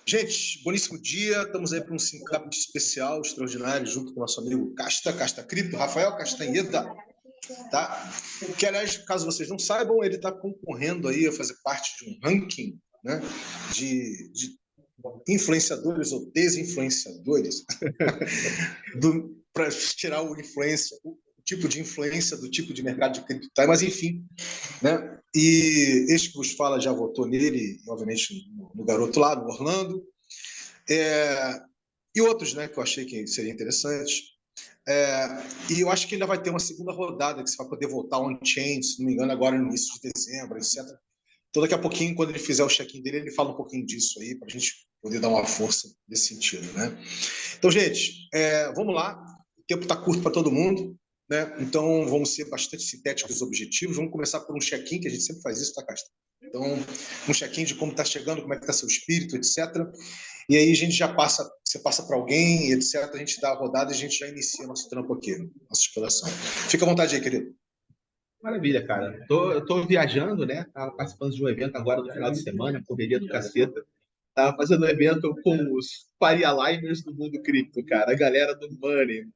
Gente, boníssimo dia. Estamos aí para um Syncap especial, extraordinário, junto com o nosso amigo Casta Cripto, Rafael Castanheda, tá? Que, aliás, caso vocês não saibam, ele está concorrendo aí a fazer parte de um ranking, né, de influenciadores ou desinfluenciadores para tirar o tipo de influência do tipo de mercado de cripto, tá? Mas enfim, né? E este que vos fala já votou nele, obviamente no garoto lá, no Orlando, e outros, né, que eu achei que seria interessante. E eu acho que ainda vai ter uma segunda rodada que você vai poder votar on-chain, se não me engano, agora no início de dezembro, etc. Então, daqui a pouquinho, quando ele fizer o check-in dele, ele fala um pouquinho disso aí, para a gente poder dar uma força nesse sentido, né? Então, gente, vamos lá. O tempo está curto para todo mundo, né? Então, vamos ser bastante sintéticos e objetivos. Vamos começar por um check-in, que a gente sempre faz isso, tá, Castro? Então, um check-in de como está chegando, como é que está seu espírito, etc. E aí a gente já passa, você passa para alguém, etc. A gente dá a rodada e a gente já inicia nosso trampo aqui, nossa exploração. Fica à vontade aí, querido. Maravilha, cara. Eu tô viajando, né? Tava participando de um evento agora no final de semana, correria do caceta. Tava fazendo um evento com os Parialiners do mundo cripto, cara. A galera do Money.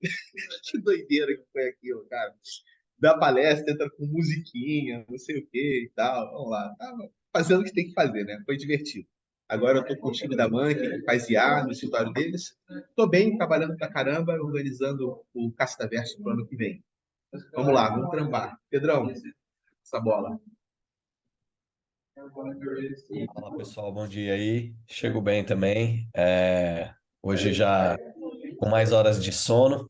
Que doideira que foi aquilo, cara. Da palestra, entra com musiquinha, não sei o que e tal. Vamos lá. Tava fazendo o que tem que fazer, né? Foi divertido. Agora eu tô com o time da Monkey, que faz IA no escritório deles. Tô bem, trabalhando pra caramba, organizando o Castaverso pro ano que vem. Vamos lá, vamos trampar. Pedrão, essa bola. Fala pessoal, bom dia aí. Chego bem também. Hoje já com mais horas de sono.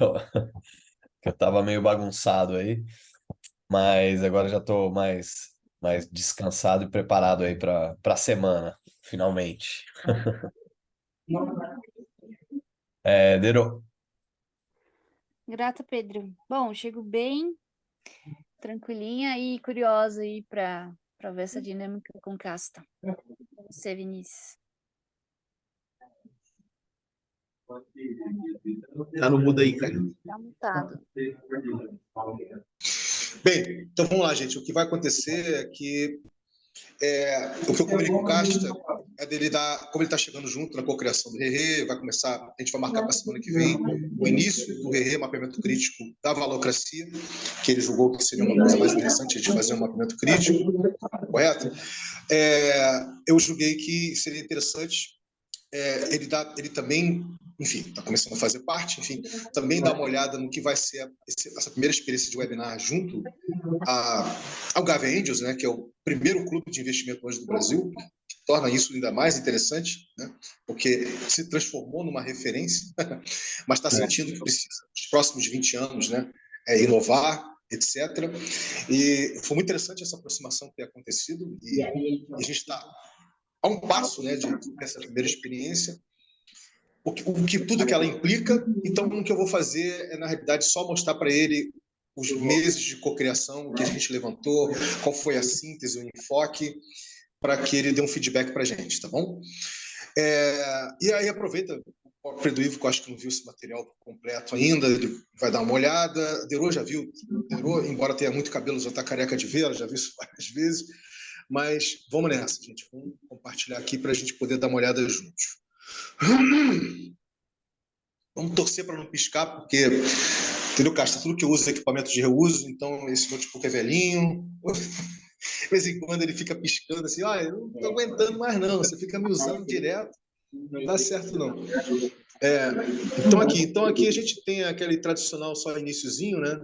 Eu, eu tava meio bagunçado aí, mas agora já tô mais descansado e preparado aí para a semana, finalmente. Dero, Grata, Pedro. Bom, chego bem tranquilinha e curiosa aí para ver essa dinâmica com Casta. Você, Vinícius. Tá no mudo aí, cara. Tá mutado. Bem, então vamos lá, gente. O que vai acontecer é que o que eu comunico com o Casta é dele dar, como ele está chegando junto na cocriação do Rerê, vai começar, a gente vai marcar para a semana que vem o início do Rerê, mapeamento crítico da valocracia, que ele julgou que seria uma coisa mais interessante a gente fazer um mapeamento crítico, correto? Eu julguei que seria interessante ele também, enfim, está começando a fazer parte, enfim, também dar uma olhada no que vai ser essa primeira experiência de webinar junto ao Gavin Angels, né, que é o primeiro clube de investimento hoje do Brasil, que torna isso ainda mais interessante, né, porque se transformou numa referência, mas está sentindo que precisa, nos próximos 20 anos, né, inovar, etc. E foi muito interessante essa aproximação que tem acontecido, e a gente está a um passo, né, dessa primeira experiência, tudo que ela implica. Então, o que eu vou fazer é, na realidade, só mostrar para ele os meses de cocriação que a gente levantou, qual foi a síntese, o enfoque, para que ele dê um feedback para a gente, tá bom? E aí aproveita, o Pedro Ivo, que eu acho que não viu esse material completo ainda, ele vai dar uma olhada. Derô já viu, Derô, embora tenha muito cabelo, já está careca de ver, já viu isso várias vezes. Mas vamos nessa, gente. Vamos compartilhar aqui para a gente poder dar uma olhada juntos. Vamos torcer para não piscar, porque, entendeu, Castro? Tudo que eu uso é equipamento de reuso, então esse notebook é velhinho. De vez em quando ele fica piscando assim, eu não estou aguentando mais não, você fica me usando direto, não dá certo não. Então aqui a gente tem aquele tradicional só iniciozinho, né?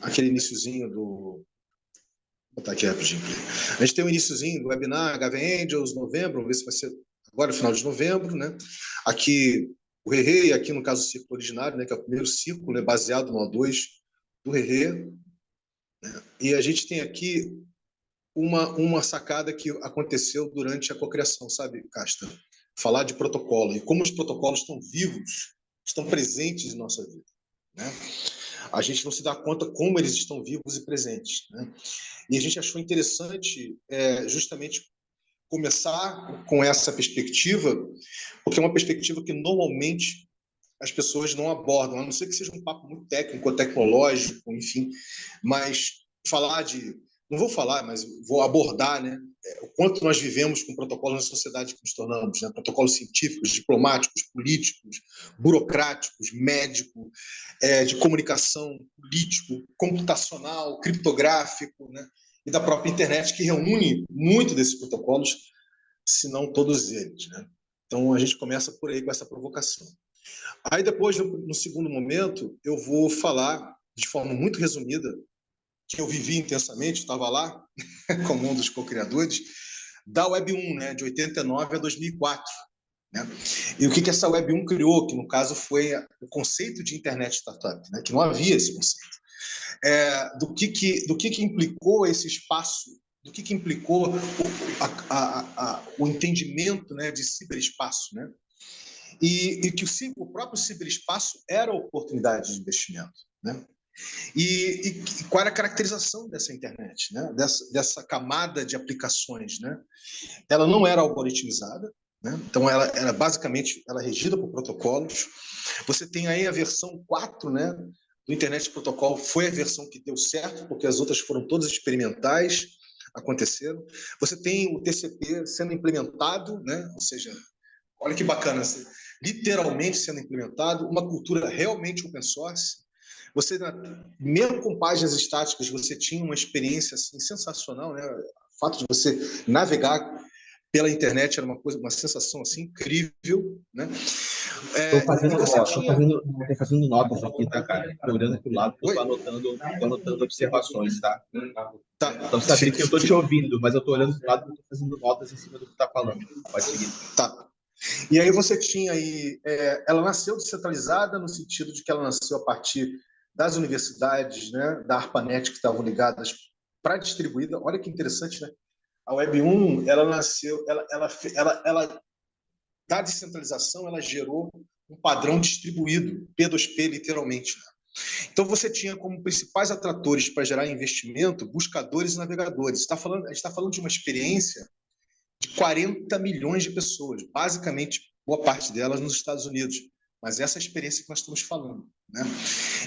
Aquele iniciozinho do... Vou botar aqui rapidinho. A gente tem o iniciozinho do webinar, Gavin Angels, novembro, vamos ver se vai ser agora, final de novembro, né? Aqui o Rerê, aqui no caso o círculo originário, né, que é o primeiro círculo, né, baseado no O2 do Rerê. Né? E a gente tem aqui uma sacada que aconteceu durante a cocriação, sabe, Casta? Falar de protocolo e como os protocolos estão vivos, estão presentes em nossa vida, né? A gente não se dá conta como eles estão vivos e presentes, né? E a gente achou interessante justamente começar com essa perspectiva, porque é uma perspectiva que normalmente as pessoas não abordam, a não ser que seja um papo muito técnico, tecnológico, enfim, mas falar de não vou falar, mas vou abordar, né, o quanto nós vivemos com protocolos na sociedade que nos tornamos, né, protocolos científicos, diplomáticos, políticos, burocráticos, médicos, de comunicação, político, computacional, criptográfico, né, e da própria internet, que reúne muito desses protocolos, se não todos eles, né? Então, a gente começa por aí com essa provocação. Aí, depois, no segundo momento, eu vou falar, de forma muito resumida, que eu vivi intensamente, estava lá, como um dos co-criadores, da Web 1, né, de 89 a 2004. Né? E o que essa Web 1 criou, que no caso foi o conceito de internet startup, né, que não havia esse conceito. Do que implicou esse espaço, do que implicou o entendimento, né, de ciberespaço, né? E que o próprio ciberespaço era oportunidade de investimento, né? E qual era a caracterização dessa internet, né? Dessa camada de aplicações, né? Ela não era algoritmizada, né? Então ela era basicamente regida por protocolos. Você tem aí a versão 4, né, do Internet Protocol, foi a versão que deu certo, porque as outras foram todas experimentais, aconteceram. Você tem o TCP sendo implementado, né? Ou seja, olha que bacana, literalmente sendo implementado, uma cultura realmente open source. Você, mesmo com páginas estáticas, você tinha uma experiência assim, sensacional, né? O fato de você navegar pela internet era uma sensação assim, incrível, né? Estou fazendo notas aqui, tá, cara? Tô olhando para o lado, tô anotando observações, tá? Tá. Então, você sabe que eu estou te ouvindo, mas eu estou olhando para o lado e estou fazendo notas em cima do que está falando. Pode seguir. Tá. E aí você tinha aí... ela nasceu descentralizada no sentido de que ela nasceu a partir das universidades, né, da ARPANET, que estavam ligadas para a distribuída. Olha que interessante, né? A Web 1, ela nasceu... Ela da descentralização, ela gerou um padrão distribuído, P2P, literalmente. Então, você tinha como principais atratores para gerar investimento buscadores e navegadores. A gente está falando de uma experiência de 40 milhões de pessoas, basicamente, boa parte delas nos Estados Unidos. Mas essa é a experiência que nós estamos falando, né?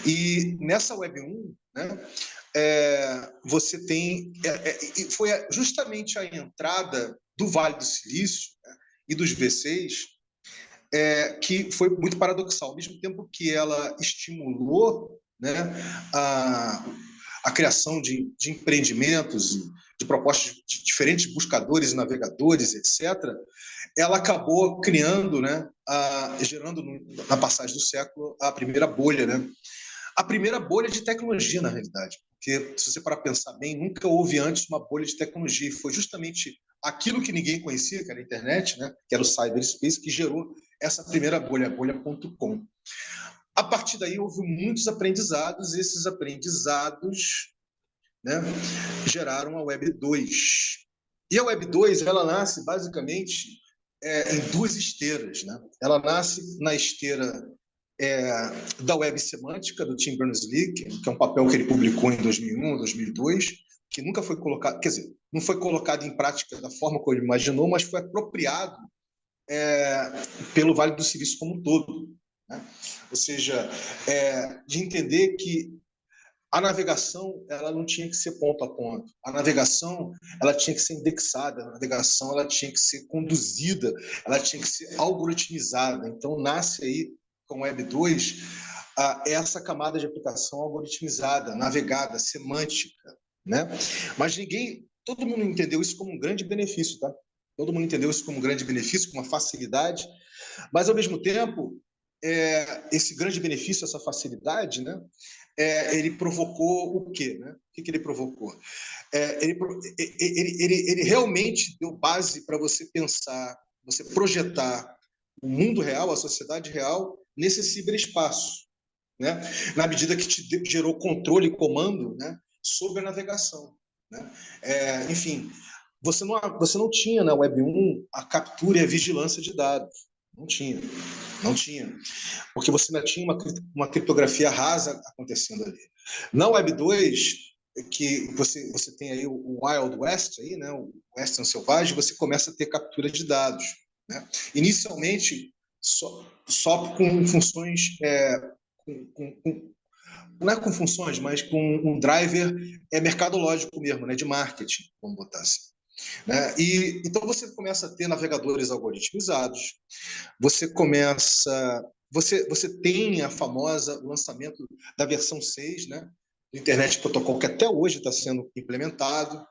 E nessa Web 1, né, você tem... foi justamente a entrada do Vale do Silício, né, e dos V6, que foi muito paradoxal. Ao mesmo tempo que ela estimulou, né, a criação de empreendimentos, de propostas de diferentes buscadores e navegadores, etc., ela acabou criando, né, gerando, na passagem do século, a primeira bolha, né? A primeira bolha de tecnologia, na realidade. Porque, se você parar para pensar bem, nunca houve antes uma bolha de tecnologia. E foi justamente aquilo que ninguém conhecia, que era a internet, né, que era o cyberspace, que gerou essa primeira bolha, a bolha.com. A partir daí, houve muitos aprendizados, e esses aprendizados, né, geraram a Web 2. E a Web 2, ela nasce, basicamente, em duas esteiras, né? Ela nasce na esteira da web semântica, do Tim Berners-Lee, que é um papel que ele publicou em 2001, 2002, que nunca foi colocado, quer dizer, não foi colocado em prática da forma como ele imaginou, mas foi apropriado pelo Vale do Silício como um todo, né? Ou seja, de entender que a navegação ela não tinha que ser ponto a ponto. A navegação ela tinha que ser indexada, a navegação ela tinha que ser conduzida, ela tinha que ser algoritmizada. Então, nasce aí, com Web 2, essa camada de aplicação algoritmizada, navegada, semântica, né? Mas todo mundo entendeu isso como um grande benefício, tá? Todo mundo entendeu isso como um grande benefício, com uma facilidade, mas, ao mesmo tempo, esse grande benefício, essa facilidade, né? Ele provocou o quê? Né? O que ele provocou? Ele realmente deu base para você pensar, você projetar o mundo real, a sociedade real, nesse ciberespaço, né? Na medida que te gerou controle e comando, né, sobre a navegação, né? Enfim, você não tinha na Web 1 a captura e a vigilância de dados. Não tinha. Porque você ainda tinha uma criptografia rasa acontecendo ali. Na Web 2, que você tem aí o Wild West, aí, né, o Western Selvagem, você começa a ter captura de dados, né? Inicialmente, só com funções não é com funções, mas com um driver mercadológico mesmo, né, de marketing, vamos botar assim. Né? E então você começa a ter navegadores algoritmizados, você tem a famosa o lançamento da versão 6, né, do Internet Protocol, que até hoje está sendo implementado,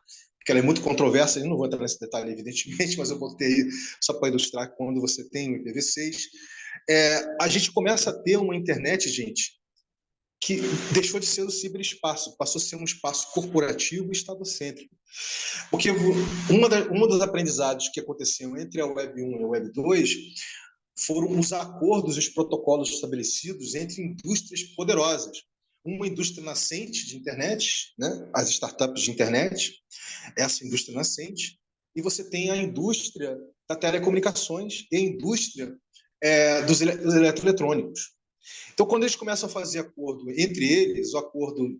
que ela é muito controversa, eu não vou entrar nesse detalhe, evidentemente, mas eu botei aí só para ilustrar quando você tem o IPv6. A gente começa a ter uma internet, gente, que deixou de ser o ciberespaço, passou a ser um espaço corporativo e estadocêntrico. Porque uma dos aprendizados que aconteceu entre a Web 1 e a Web 2 foram os acordos e os protocolos estabelecidos entre indústrias poderosas. Uma indústria nascente de internet, né? As startups de internet, essa indústria nascente, e você tem a indústria da telecomunicações e a indústria dos eletroeletrônicos. Então, quando eles começam a fazer acordo entre eles, o acordo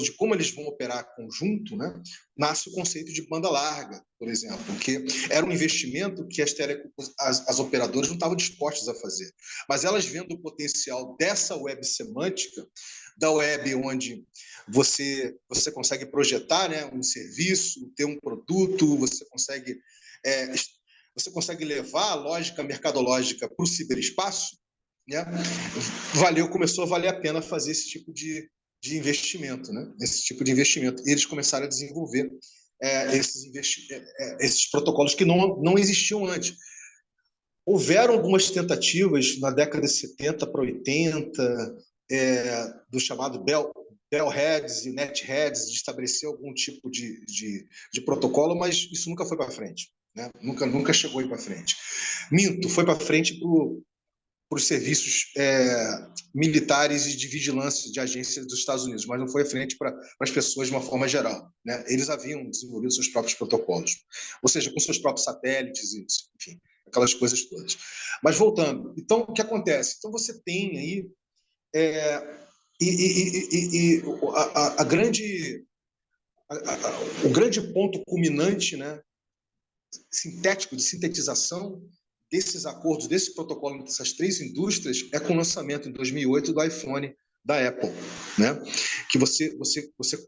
de como eles vão operar conjunto, né, nasce o conceito de banda larga, por exemplo, que era um investimento que as operadoras não estavam dispostas a fazer. Mas elas vendo o potencial dessa web semântica, da web onde você consegue projetar, né, um serviço, ter um produto, você consegue levar a lógica mercadológica para o ciberespaço, né? Começou a valer a pena fazer esse tipo de investimento, né? Esse tipo de investimento. E eles começaram a desenvolver esses protocolos que não existiam antes. Houveram algumas tentativas na década de 70 para 80, do chamado Bellheads e Netheads, de estabelecer algum tipo de protocolo, mas isso nunca foi para frente, né? Nunca chegou aí para frente. Minto, foi para frente para os serviços militares e de vigilância de agências dos Estados Unidos, mas não foi à frente para as pessoas de uma forma geral, né? Eles haviam desenvolvido seus próprios protocolos, ou seja, com seus próprios satélites, enfim, aquelas coisas todas. Mas voltando, então, o que acontece? Então, você tem aí o grande ponto culminante, né, sintético, de sintetização desses acordos, desse protocolo entre essas três indústrias, é com o lançamento em 2008 do iPhone da Apple, né? Que você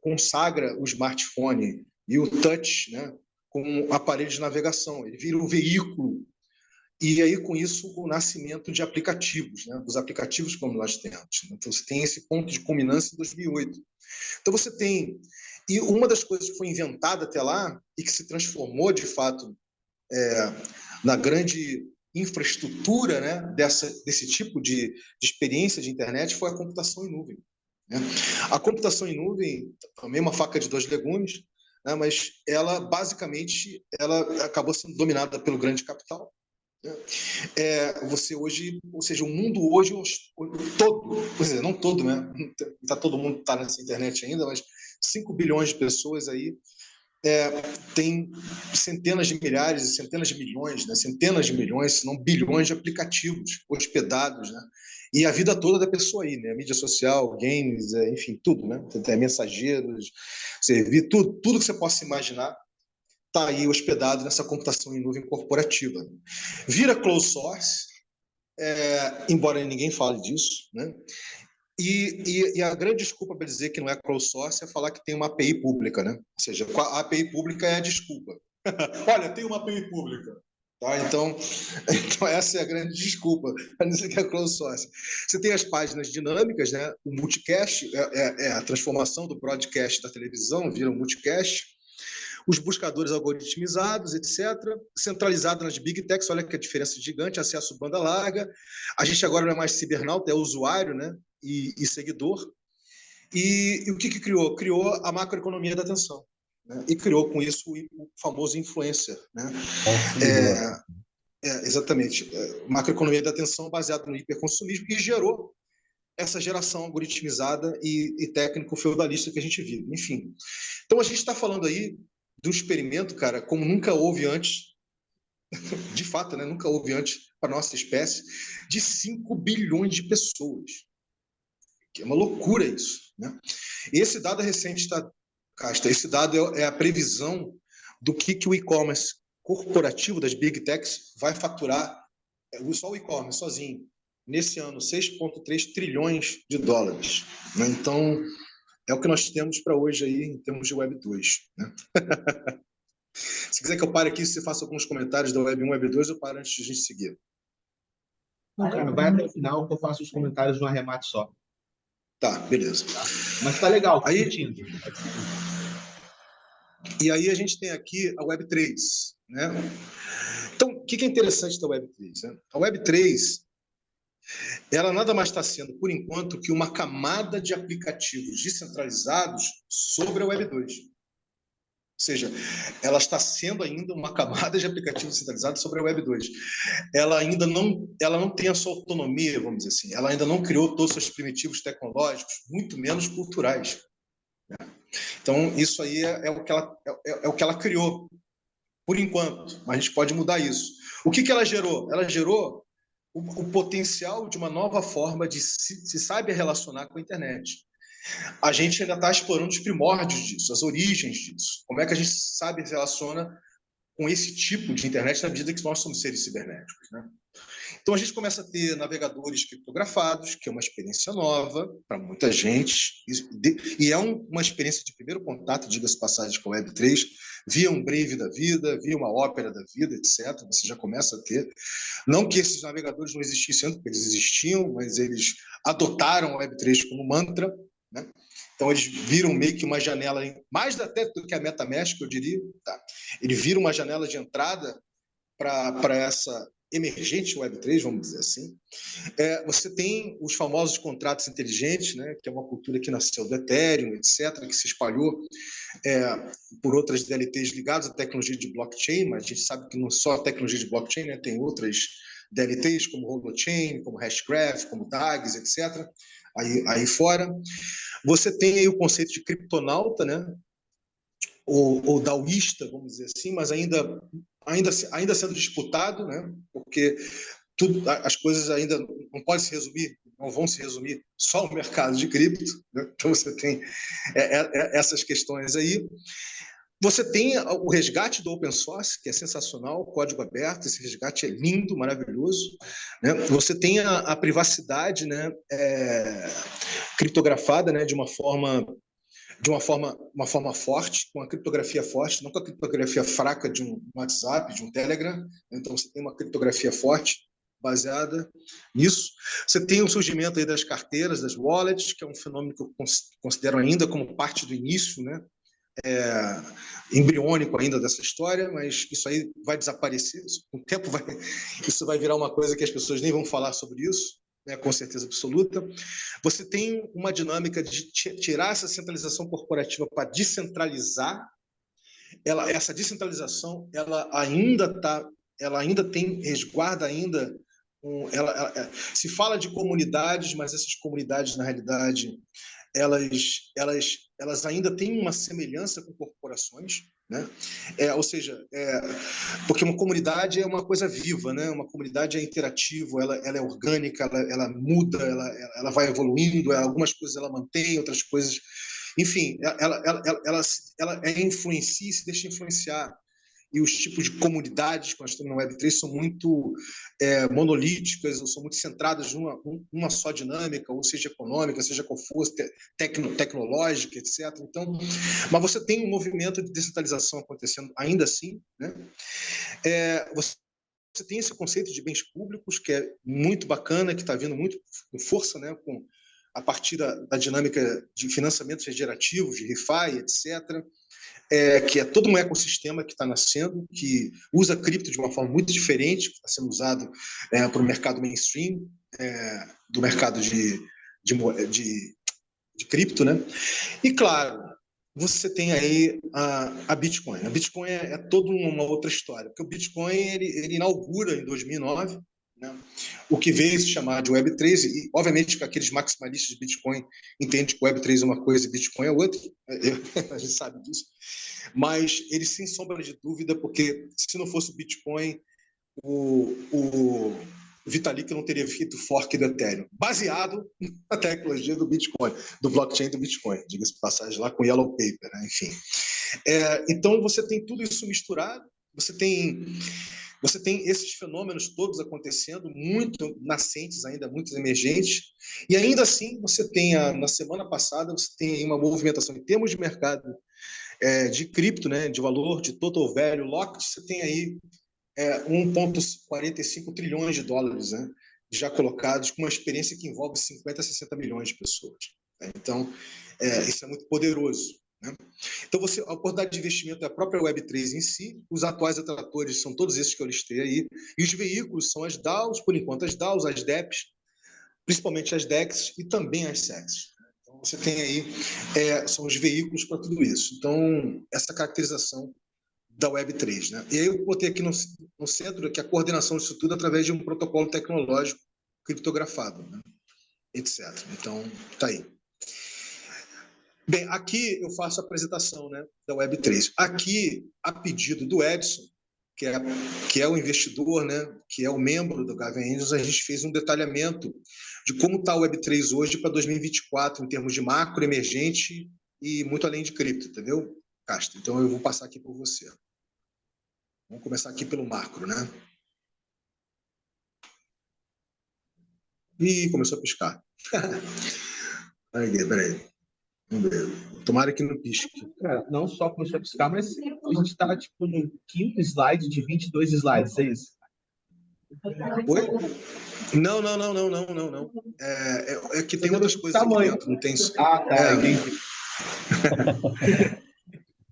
consagra o smartphone e o touch, né, com um aparelho de navegação. Ele vira um veículo. E aí, com isso, o nascimento de aplicativos, né, dos aplicativos como nós temos. Então, você tem esse ponto de culminância em 2008. Então, você tem... E uma das coisas que foi inventada até lá e que se transformou, de fato, na grande infraestrutura, né, desse tipo de experiência de internet foi a computação em nuvem, né? A computação em nuvem, também uma faca de dois legumes, né, mas ela, basicamente, ela acabou sendo dominada pelo grande capital, né? Você hoje, ou seja, o mundo hoje todo, quer dizer, não todo, né? Todo mundo está nessa internet ainda, mas 5 bilhões de pessoas aí tem centenas de milhares e centenas de milhões, né? Centenas de milhões, se não bilhões de aplicativos hospedados, né? E a vida toda da pessoa aí, né? Mídia social, games, enfim, tudo, né? Tem mensageiros, servir, tudo que você possa imaginar está aí hospedado nessa computação em nuvem corporativa. Vira closed source, embora ninguém fale disso, né? E a grande desculpa para dizer que não é closed source é falar que tem uma API pública, né? Ou seja, a API pública é a desculpa. Olha, tem uma API pública. Tá? Então, essa é a grande desculpa para dizer que é closed source. Você tem as páginas dinâmicas, né? O multicast, a transformação do broadcast da televisão, vira um multicast. Os buscadores algoritmizados, etc., centralizado nas big techs, olha que a diferença gigante, acesso banda larga. A gente agora não é mais cibernauta, é usuário, né? E seguidor. E o que criou? Criou a macroeconomia da atenção, né? E criou com isso o famoso influencer, né? Exatamente. Macroeconomia da atenção baseada no hiperconsumismo e gerou essa geração algoritmizada e técnico-feudalista que a gente vive. Enfim. Então, a gente está falando aí de um experimento, cara, como nunca houve antes, de fato, né? Nunca houve antes para a nossa espécie, de 5 bilhões de pessoas. Que é uma loucura isso, né? Esse dado recente, Casta, esse dado é a previsão do que o e-commerce corporativo das big techs vai faturar, só o e-commerce sozinho, nesse ano, 6,3 trilhões de dólares. Né? Então, é o que nós temos para hoje aí, em termos de Web 2. Né? Se quiser que eu pare aqui, se você faça alguns comentários da Web 1, Web 2, eu paro antes de a gente seguir. Não, cara, vai até o final que eu faço os comentários no arremate só. Tá, beleza. Mas tá legal, tô Aí, curtindo. e aí a gente tem aqui a Web 3. Né? Então, o que é interessante da Web 3? Né? A Web 3, ela nada mais está sendo, por enquanto, que uma camada de aplicativos descentralizados sobre a Web 2. Ou seja, ela está sendo ainda uma camada de aplicativos descentralizados sobre a Web 2. Ela não tem a sua autonomia, vamos dizer assim. Ela ainda não criou todos os seus primitivos tecnológicos, muito menos culturais. Né? Então, isso aí é o que ela criou, por enquanto. Mas a gente pode mudar isso. O que ela gerou? Ela gerou o potencial de uma nova forma de se saber relacionar com a internet. A gente ainda está explorando os primórdios disso, as origens disso. Como é que a gente sabe se relaciona com esse tipo de internet na medida que nós somos seres cibernéticos, né? Então, a gente começa a ter navegadores criptografados, que é uma experiência nova para muita gente, e é uma experiência de primeiro contato, diga-se passagem, com a Web3, via um Brave da vida, via uma Opera da vida, etc. Você já começa a ter. Não que esses navegadores não existissem antes, porque eles existiam, mas eles adotaram a Web3 como mantra, né? Então, eles viram meio que uma janela, mais até do que a MetaMask, eu diria. Tá? Ele vira uma janela de entrada para essa emergente Web3, vamos dizer assim. Você tem os famosos contratos inteligentes, né, que é uma cultura que nasceu do Ethereum, etc., que se espalhou por outras DLTs ligadas à tecnologia de blockchain, mas a gente sabe que não só a tecnologia de blockchain, né, tem outras DLTs, como Holochain, como Hashgraph, como DAGs, etc., aí fora. Você tem aí o conceito de criptonauta, né, ou daoísta, vamos dizer assim, mas ainda sendo disputado, né? Porque as coisas ainda não podem se resumir, não vão se resumir só ao mercado de cripto, né? Então você tem essas questões aí. Você tem o resgate do open source, que é sensacional, código aberto, esse resgate é lindo, maravilhoso, né? Você tem a privacidade, né, criptografada, né, de uma forma forte, com a criptografia forte, não com a criptografia fraca de um WhatsApp, de um Telegram. Então, você tem uma criptografia forte baseada nisso. Você tem o surgimento aí das carteiras, das wallets, que é um fenômeno que eu considero ainda como parte do início, né? Embriônico ainda dessa história, mas isso aí vai desaparecer. Com o tempo, isso vai virar uma coisa que as pessoas nem vão falar sobre isso, né, com certeza absoluta. Você tem uma dinâmica de tirar essa centralização corporativa para descentralizar. Essa descentralização, ela ainda tem, resguarda ainda. Se fala de comunidades, mas essas comunidades, na realidade, elas ainda têm uma semelhança com corporações, né? Ou seja, porque uma comunidade é uma coisa viva, né? Uma comunidade é interativa, ela é orgânica, ela muda, ela vai evoluindo, algumas coisas ela mantém, outras coisas, enfim, ela influencia e se deixa influenciar. E os tipos de comunidades que nós temos na Web3 são muito monolíticas, ou são muito centradas numa só dinâmica, ou seja econômica, seja qual for, tecnológica, etc. Então, mas você tem um movimento de descentralização acontecendo ainda assim, né? Você tem esse conceito de bens públicos, que é muito bacana, que está vindo muito com força, né? A partir da dinâmica de financiamentos regenerativos, de ReFi, etc., que é todo um ecossistema que está nascendo, que usa cripto de uma forma muito diferente, que está sendo usado para o mercado mainstream, do mercado de cripto, né? E, claro, você tem aí a Bitcoin. A Bitcoin é toda uma outra história, porque o Bitcoin ele inaugura em 2009, né, o que veio se chamar de Web3, e obviamente que aqueles maximalistas de Bitcoin entendem que Web3 é uma coisa e Bitcoin é outra, a gente sabe disso, mas eles, sem sombra de dúvida, porque se não fosse o Bitcoin, o Vitalik não teria feito fork do Ethereum, baseado na tecnologia do Bitcoin, do blockchain do Bitcoin, diga-se de passagem, lá com Yellow Paper, né? Enfim. Então, você tem tudo isso misturado, você tem Você tem esses fenômenos todos acontecendo, muito nascentes ainda, muito emergentes, e ainda assim você tem, na semana passada, você tem aí uma movimentação em termos de mercado de cripto, né, de valor, de total value locked, você tem aí 1,45 trilhões de dólares, né, já colocados, com uma experiência que envolve 50 a 60 milhões de pessoas. Né? Então, isso é muito poderoso. Né? Então, a oportunidade de investimento é a própria Web3 em si, os atuais atratores são todos esses que eu listei aí, e os veículos são as DAOs, por enquanto as DAOs, as DEPs, principalmente as DEXs e também as SECs. Então, você tem aí, são os veículos para tudo isso. Então, essa caracterização da Web3. Né? E aí eu botei aqui no centro que a coordenação disso tudo através de um protocolo tecnológico criptografado, né? etc. Então, está aí. Bem, aqui eu faço a apresentação, né, da Web3. Aqui, a pedido do Edson, que é o investidor, né, que é o membro do Gavin Angels, a gente fez um detalhamento de como está a Web3 hoje para 2024, em termos de macro, emergente e muito além de cripto, entendeu, Castro? Então, eu vou passar aqui por você. Vamos começar aqui pelo macro, né? Ih, começou a piscar. Peraí. Vamos ver. Tomara que não pisque. Cara, não só começou a piscar, mas a gente está tipo, no quinto slide de 22 slides, é isso? Oi? Não. É que tem outras coisas aqui dentro, não tem... Entendi.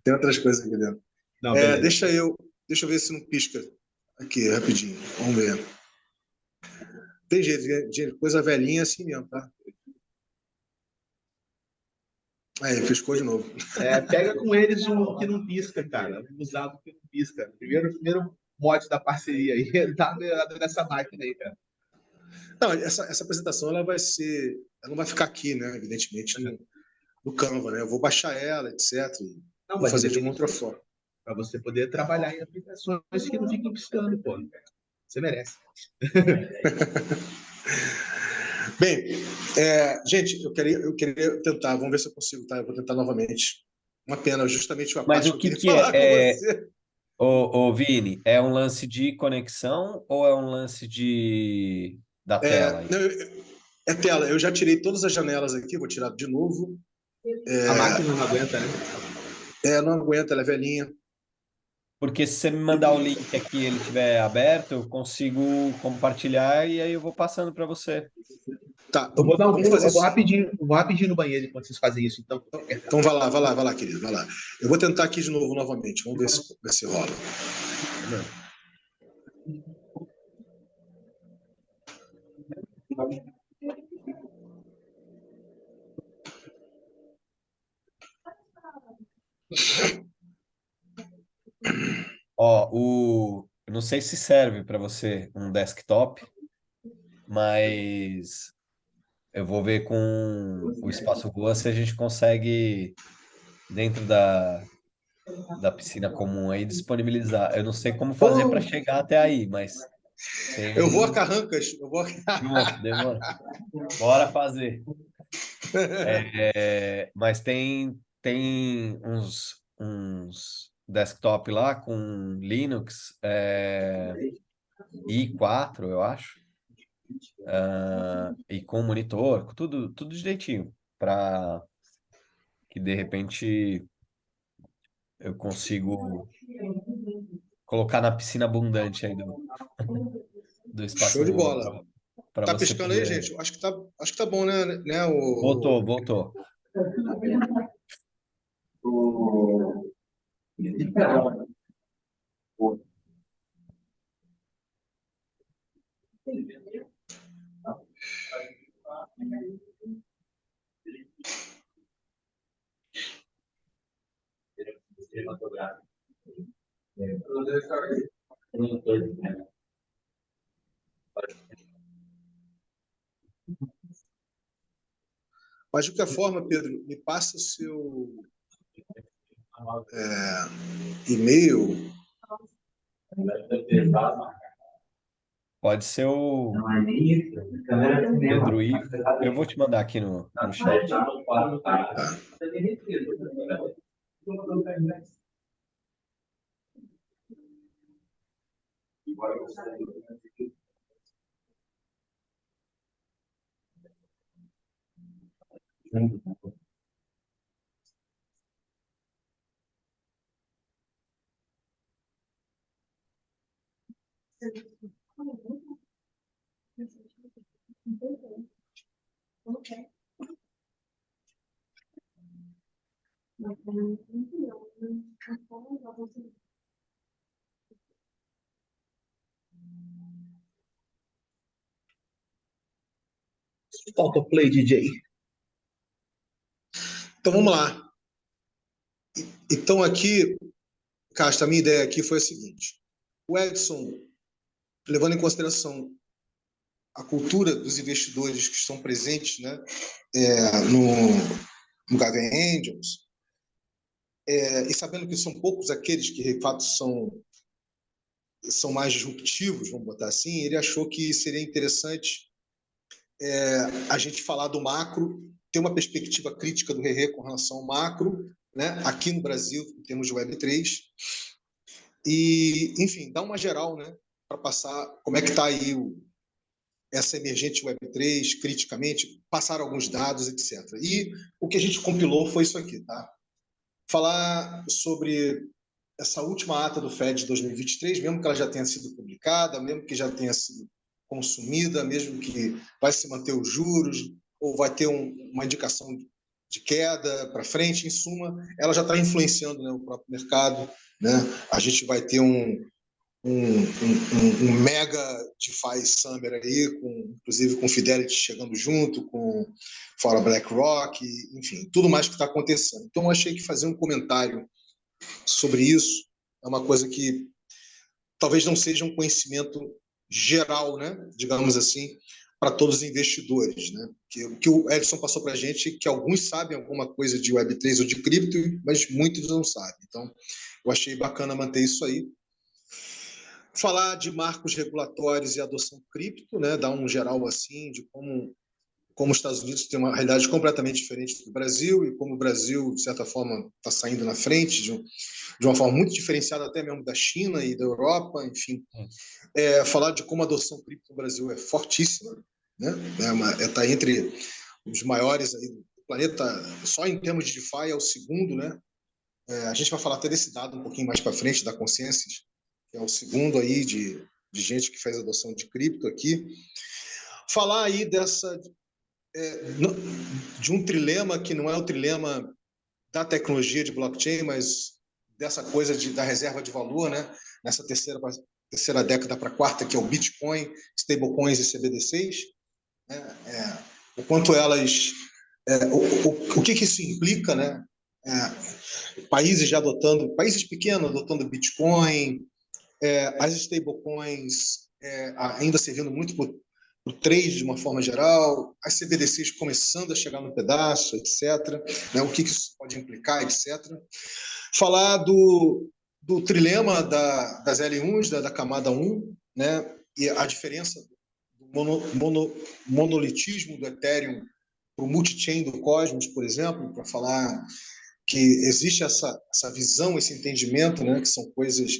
Tem outras coisas aqui dentro. Não, deixa eu ver se não pisca aqui, rapidinho. Vamos ver. Tem jeito, coisa velhinha assim mesmo, tá? Aí, piscou de novo. Pega com eles um que não pisca, cara. Um usado que não pisca. Primeiro mod da parceria aí, tá nessa máquina aí, cara. Não, essa apresentação ela não vai ficar aqui, né? Evidentemente, no Canva, né? Eu vou baixar ela, etc. Não, vou fazer de uma outra forma. Para você poder trabalhar em aplicações que não fiquem piscando, pô. Você merece. Bem, gente, eu queria tentar, vamos ver se eu consigo, tá? Eu vou tentar novamente. Uma pena, justamente a Mas parte o que eu queria falar com você. Ô, Vini, é um lance de conexão ou é um lance da tela? Não, é tela. Eu já tirei todas as janelas aqui, vou tirar de novo. A máquina não aguenta, né? Não aguenta, ela é velhinha. Porque se você me mandar o link aqui e ele estiver aberto, eu consigo compartilhar e aí eu vou passando para você. Tá, eu vou fazer vou rapidinho no banheiro enquanto vocês fazem isso. Então vai lá, querido, vai lá. Eu vou tentar aqui de novo, novamente. Vamos ver se rola. Ó, eu não sei se serve para você um desktop, mas eu vou ver com o Espaço Rua se a gente consegue, dentro da piscina comum aí, disponibilizar. Eu não sei como fazer para chegar até aí, mas tem... Eu vou a Carrancas. Demora. Bora fazer. Mas tem uns desktop lá com Linux i4, eu acho, e com monitor, tudo direitinho, para que de repente eu consigo colocar na piscina abundante aí do Espaço Show de Rua bola. para Tá você piscando poder... aí, gente? Acho que tá bom, né? Voltou. Mas de qualquer forma, Pedro, me passa o seu e-mail. Pode ser o Pedro Ivo. Eu vou te mandar aqui no chat. Falta play, DJ. Então vamos lá. Então aqui, Casta, a minha ideia aqui foi a seguinte: o Edson, levando em consideração a cultura dos investidores que estão presentes, né, no Guardian Angels, e sabendo que são poucos aqueles que de fato são mais disruptivos, vamos botar assim, ele achou que seria interessante a gente falar do macro, ter uma perspectiva crítica do Rerê com relação ao macro, né, aqui no Brasil, em termos de Web3, e, enfim, dar uma geral, né, para passar como é que está aí essa emergente Web3, criticamente, passar alguns dados, etc. E o que a gente compilou foi isso aqui, tá? Falar sobre essa última ata do Fed de 2023, mesmo que ela já tenha sido publicada, mesmo que já tenha sido consumida, mesmo que vai se manter os juros, ou vai ter uma indicação de queda para frente, em suma, ela já está influenciando, né, o próprio mercado, né? A gente vai ter um mega DeFi Summer aí, inclusive com Fidelity chegando junto, com fora BlackRock, enfim, tudo mais que está acontecendo. Então, eu achei que fazer um comentário sobre isso é uma coisa que talvez não seja um conhecimento geral, né, digamos assim, para todos os investidores, né? Que o Edson passou para a gente, que alguns sabem alguma coisa de Web3 ou de cripto, mas muitos não sabem. Então, eu achei bacana manter isso aí. Falar de marcos regulatórios e adoção cripto, né? Dar um geral assim de como os Estados Unidos têm uma realidade completamente diferente do Brasil e como o Brasil, de certa forma, está saindo na frente de uma forma muito diferenciada até mesmo da China e da Europa, enfim. Falar de como a adoção cripto no Brasil é fortíssima, né? Está entre os maiores aí do planeta, só em termos de DeFi é o segundo, né? A gente vai falar até desse dado um pouquinho mais para frente, da Consensus, que é o segundo aí de gente que faz adoção de cripto aqui. Falar aí de um trilema que não é o trilema da tecnologia de blockchain, mas dessa coisa da reserva de valor, né? Nessa terceira década para a quarta, que é o Bitcoin, stablecoins e CBDCs, né? O quanto elas... o que isso implica, né? Países pequenos adotando Bitcoin, as stablecoins ainda servindo muito para o trade de uma forma geral, as CBDCs começando a chegar no pedaço, etc. Né? O que isso pode implicar, etc. Falar do trilema das L1s, da camada 1, né? E a diferença do monolitismo do Ethereum para o multi-chain do Cosmos, por exemplo, para falar que existe essa visão, esse entendimento, né? Que são coisas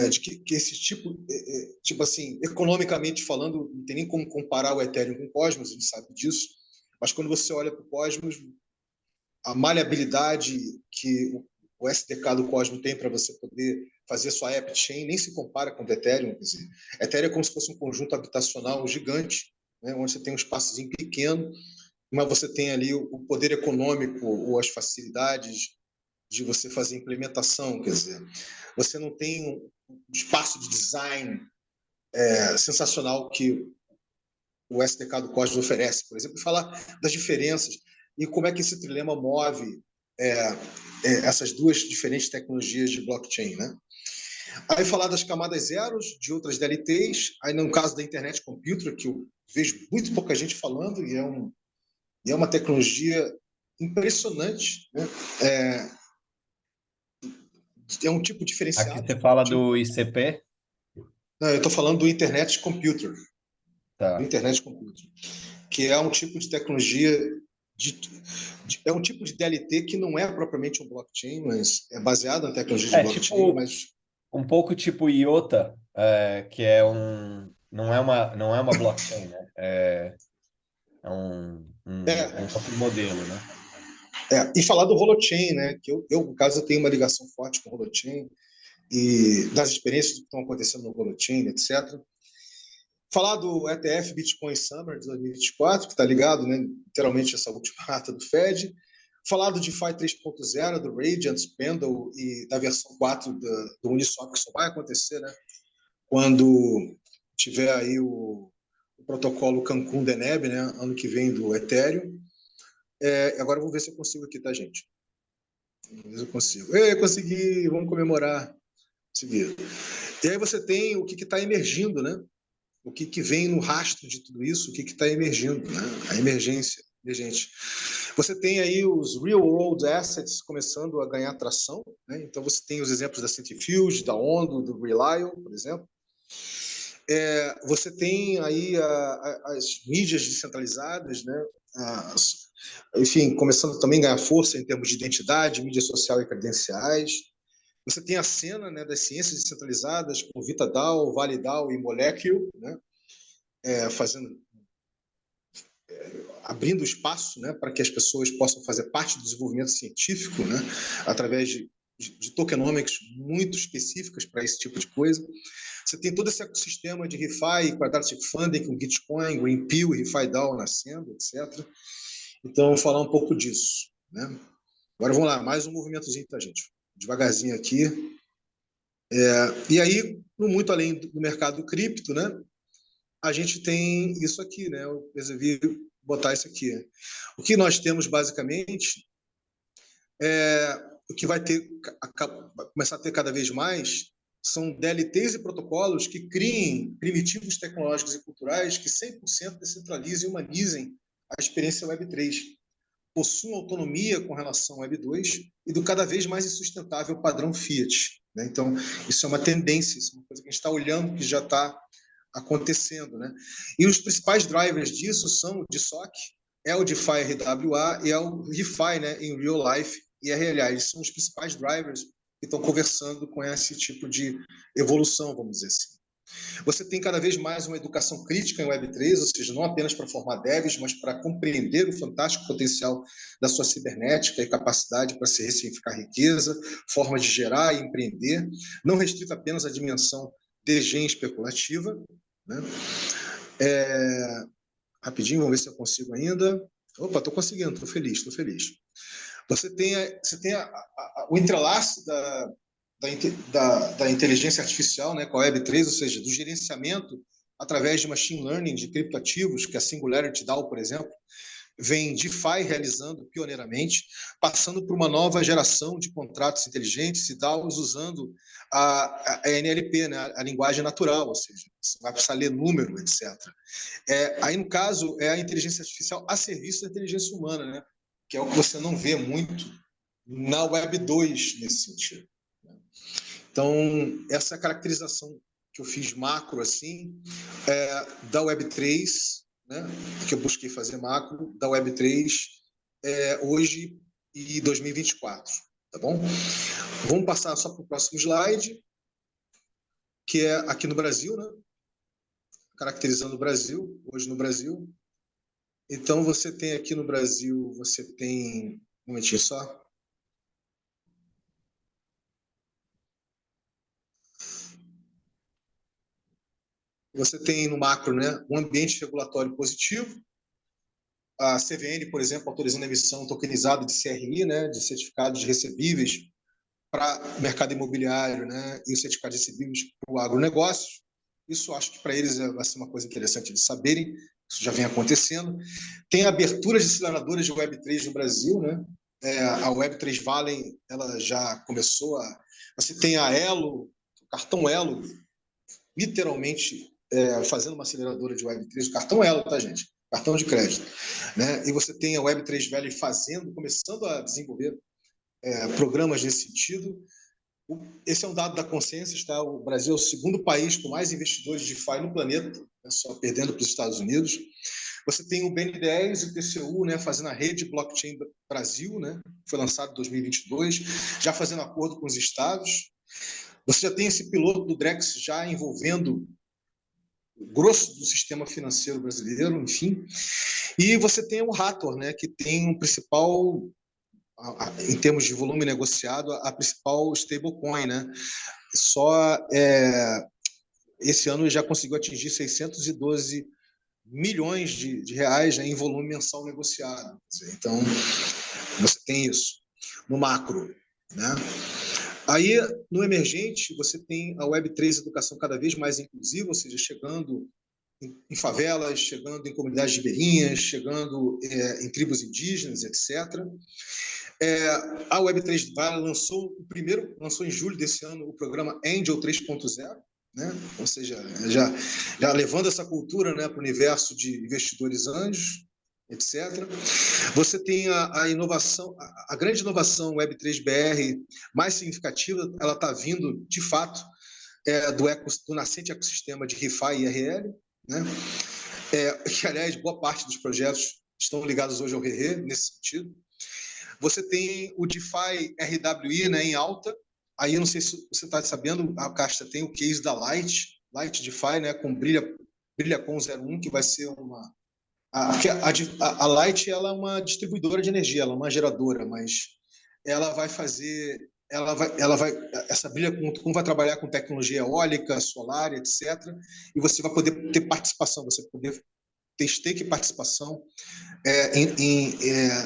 de que esse tipo assim, economicamente falando, não tem nem como comparar o Ethereum com o Cosmos, a gente sabe disso, mas quando você olha para o Cosmos, a maleabilidade que o SDK do Cosmos tem para você poder fazer sua app chain nem se compara com o Ethereum. Quer dizer, Ethereum é como se fosse um conjunto habitacional gigante, né, onde você tem um espaçozinho pequeno, mas você tem ali o poder econômico ou as facilidades de você fazer implementação. Quer dizer, você não tem um espaço de design sensacional que o SDK do Cosmos oferece, por exemplo, e falar das diferenças e como é que esse trilema move essas duas diferentes tecnologias de blockchain, né? Aí falar das camadas zeros, de outras DLTs, aí no caso da Internet Computer, que eu vejo muito pouca gente falando, e é uma tecnologia impressionante, né? É um tipo Aqui diferenciado. você fala do ICP? Não, eu estou falando do Internet Computer. Tá. Do Internet Computer, que é um tipo de tecnologia, é um tipo de DLT que não é propriamente um blockchain, mas é baseado na tecnologia de blockchain, tipo mas um pouco tipo IOTA, que não é uma blockchain, né? É um É, outro modelo, né? e falar do Holochain, né? Que no caso, eu tenho uma ligação forte com o Holochain e das experiências que estão acontecendo no Holochain, etc. Falar do ETF Bitcoin Summer de 2024, que está ligado, né, literalmente, essa última ata do Fed. Falar do DeFi 3.0, do Radiant, Pendle e da versão 4 do Uniswap, que só vai acontecer, né, quando tiver aí o protocolo Cancun Deneb, né, ano que vem, do Ethereum. Agora vamos ver se eu consigo aqui, tá, gente? Vamos ver se eu consigo. Consegui, vamos comemorar. Consegui. E aí você tem o que está emergindo, né? O que vem no rastro de tudo isso, o que está emergindo, né? A emergência emergente. Você tem aí os real world assets começando a ganhar tração, né? Então você tem os exemplos da Centrifuge, da Ondo, do Relio, por exemplo. Você tem aí as mídias descentralizadas, né? Enfim, começando também a ganhar força em termos de identidade, mídia social e credenciais. Você tem a cena, né, das ciências descentralizadas, com VitaDAO, ValiDAO e Molecule, né, abrindo espaço, né, para que as pessoas possam fazer parte do desenvolvimento científico, né, através de tokenomics muito específicas para esse tipo de coisa. Você tem todo esse ecossistema de ReFi, Quadratic Funding, com Gitcoin, Greenpill, ReFiDAO nascendo, etc. Então, vou falar um pouco disso, né? Agora vamos lá, mais um movimentozinho, tá, gente? Devagarzinho aqui. E aí, muito além do mercado cripto, né? A gente tem isso aqui, né? Eu resolvi botar isso aqui. O que nós temos basicamente o que vai começar a ter cada vez mais são DLTs e protocolos que criem primitivos tecnológicos e culturais que 100% descentralizem e humanizem a experiência Web3, possuam autonomia com relação ao Web 2 e do cada vez mais insustentável padrão Fiat, né? Então, isso é uma tendência, isso é uma coisa que a gente está olhando, que já está acontecendo, né? E os principais drivers disso são o DeSoc, é o DeFi RWA e é o ReFi, né, em Real Life e RLA. Eles são os principais drivers que estão conversando com esse tipo de evolução, vamos dizer assim. Você tem cada vez mais uma educação crítica em Web3, ou seja, não apenas para formar devs, mas para compreender o fantástico potencial da sua cibernética e capacidade para se ressignificar riqueza, forma de gerar e empreender, não restrita apenas à dimensão de gen especulativa, né? Rapidinho, vamos ver se eu consigo ainda. Opa, estou conseguindo, estou feliz, estou feliz. Você tem o entrelace da inteligência artificial, né, com a Web3, ou seja, do gerenciamento através de machine learning de criptoativos, que a Singularity DAO, por exemplo, vem DeFi realizando pioneiramente, passando por uma nova geração de contratos inteligentes e DAOs usando a NLP, né, a linguagem natural, ou seja, você vai precisar ler número, etc. Aí, no caso, é a inteligência artificial a serviço da inteligência humana, né, que é o que você não vê muito na Web 2 nesse sentido. Então, essa é a caracterização que eu fiz macro, assim, da Web3, né, que eu busquei fazer macro, da Web3 hoje e 2024, tá bom? Vamos passar só para o próximo slide, que é aqui no Brasil, né? Caracterizando o Brasil, hoje no Brasil. Então, você tem aqui no Brasil, você tem... Um momentinho só. Você tem no macro, né, um ambiente regulatório positivo, a CVN, por exemplo, autorizando a emissão tokenizada de CRI, né, de certificados recebíveis para o mercado imobiliário, né, e os certificados recebíveis para o agronegócio. Isso acho que para eles vai ser uma coisa interessante de saberem, isso já vem acontecendo. Tem aberturas de aceleradoras de Web3 no Brasil, né? A Web3 Valley, ela já começou a... Você tem a Elo, o cartão Elo, literalmente fazendo uma aceleradora de Web3, o cartão Elo, tá, gente? Cartão de crédito, né? E você tem a Web3 Valley começando a desenvolver programas nesse sentido. Esse é um dado da Consensus, tá? O Brasil é o segundo país com mais investidores de DeFi no planeta, né? Só perdendo para os Estados Unidos. Você tem o BN10 e o TCU, né, fazendo a rede Blockchain Brasil, né? Foi lançado em 2022, já fazendo acordo com os estados. Você já tem esse piloto do Drex já envolvendo o grosso do sistema financeiro brasileiro, enfim. E você tem o Hathor, né, que tem um principal, em termos de volume negociado, a principal stablecoin, né? Só esse ano já conseguiu atingir 612 milhões de reais, né, em volume mensal negociado. Então, você tem isso no macro, né? Aí, no emergente, você tem a Web3 Educação cada vez mais inclusiva, ou seja, chegando em favelas, chegando em comunidades ribeirinhas, chegando em tribos indígenas, etc. A Web3 Vale lançou em julho desse ano o programa Angel 3.0, né? Ou seja, já levando essa cultura, né, para o universo de investidores anjos, etc. Você tem a inovação, a grande inovação Web3 BR mais significativa, ela está vindo, de fato, do nascente ecossistema de ReFi e IRL, né? Que, aliás, boa parte dos projetos estão ligados hoje ao ReRe, nesse sentido. Você tem o DeFi RWI, né, em alta. Aí, eu não sei se você está sabendo, a Casta tem o case da Light DeFi, né, com BrilhaCon 01, que vai ser uma... A Light, ela é uma distribuidora de energia, ela é uma geradora, mas ela vai fazer... essa BrilhaCon vai trabalhar com tecnologia eólica, solar, etc. E você vai poder ter participação, você poder ter stake e participação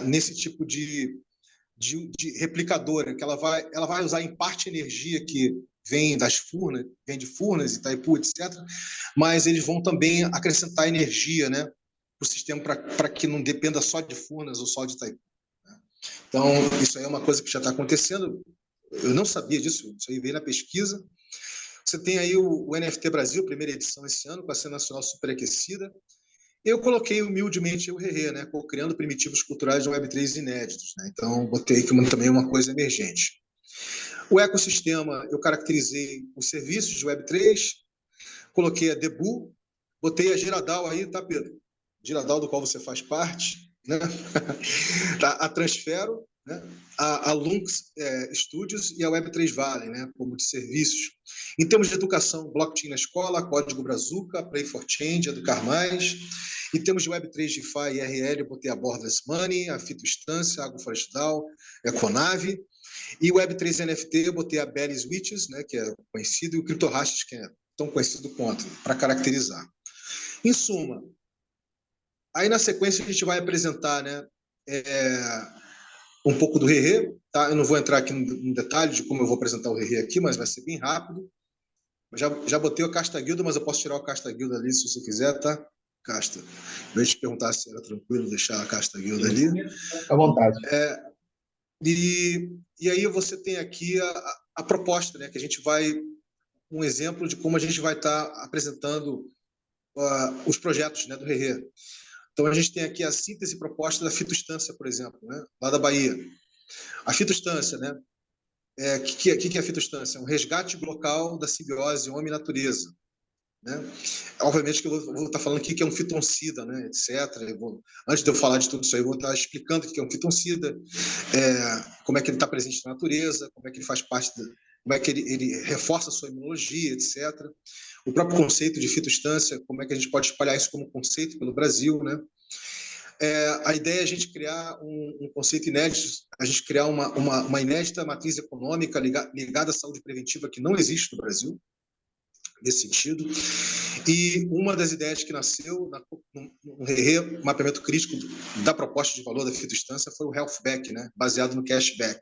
nesse tipo de replicadora, que ela vai usar em parte energia que vem das Furnas, vem de Furnas, Itaipu, etc. Mas eles vão também acrescentar energia, né, para o sistema, para que não dependa só de Furnas ou só de Itaipu. Né? Então, isso aí é uma coisa que já está acontecendo. Eu não sabia disso, isso aí veio na pesquisa. Você tem aí o NFT Brasil, primeira edição esse ano, com a cena nacional superaquecida. Eu coloquei humildemente o ReRe, né, criando primitivos culturais de Web3 inéditos. Né? Então, botei aqui também uma coisa emergente. O ecossistema, eu caracterizei os serviços de Web3, coloquei a Debu, botei a Giradal aí, tá, Pedro? Giradal, do qual você faz parte, né? A Transfero, né? A Lynx Studios e a Web3 Valley, né? Como de serviços. Em termos de educação, blockchain na escola, Código Brazuca, Play for Change, Educar Mais. Em termos de Web3, DeFi e IRL, eu botei a Borderless Money, a Fitoinstância, a Agroflorestal, a Econave. E Web3 NFT, eu botei a Belly Switches, né, que é conhecido, e o CryptoHashes, que é tão conhecido quanto, para caracterizar. Em suma, aí na sequência a gente vai apresentar, né, um pouco do ReRe, tá? Eu não vou entrar aqui no detalhe de como eu vou apresentar o ReRe aqui, mas vai ser bem rápido. Já botei o Casta Guilda, mas eu posso tirar o Casta Guilda ali se você quiser, tá? Casta. Eu ia te perguntar se era tranquilo deixar a Casta Guilda ali. À vontade. E aí você tem aqui a proposta, né? Que a gente vai... Um exemplo de como a gente vai estar apresentando os projetos, né, do ReRe. Então, a gente tem aqui a síntese proposta da Fitoinstância, por exemplo, né, lá da Bahia. A Fitoinstância, né? O que é a Fitoinstância? É um resgate local da simbiose homem-natureza. Né? Obviamente que eu vou estar falando aqui que é um fitoncida, né, etc. Antes de eu falar de tudo isso aí, eu vou estar explicando o que é um fitoncida, como é que ele está presente na natureza, como é que ele faz parte, como é que ele reforça a sua imunologia, etc. O próprio conceito de fitoinstância, como é que a gente pode espalhar isso como conceito pelo Brasil, né? A ideia é a gente criar um conceito inédito, a gente criar uma inédita matriz econômica ligada à saúde preventiva que não existe no Brasil, nesse sentido. E uma das ideias que nasceu no ReRe, mapeamento crítico da proposta de valor da fitoinstância, foi o Health Back, né? Baseado no cashback.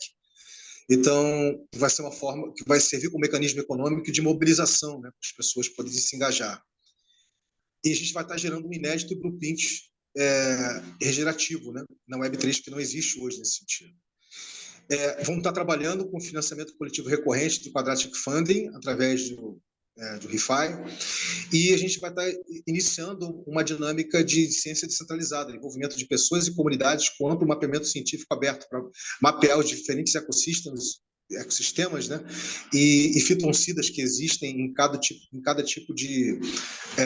Então, vai ser uma forma que vai servir como mecanismo econômico de mobilização, né? Para as pessoas poderem se engajar. E a gente vai estar gerando um inédito blueprint regenerativo, né, na Web3, que não existe hoje nesse sentido. Vamos estar trabalhando com financiamento coletivo recorrente do Quadratic Funding, através do ReFi, e a gente vai estar iniciando uma dinâmica de ciência descentralizada, envolvimento de pessoas e comunidades com amplo mapeamento científico aberto para mapear os diferentes ecossistemas, né, e fitoncidas que existem em cada tipo de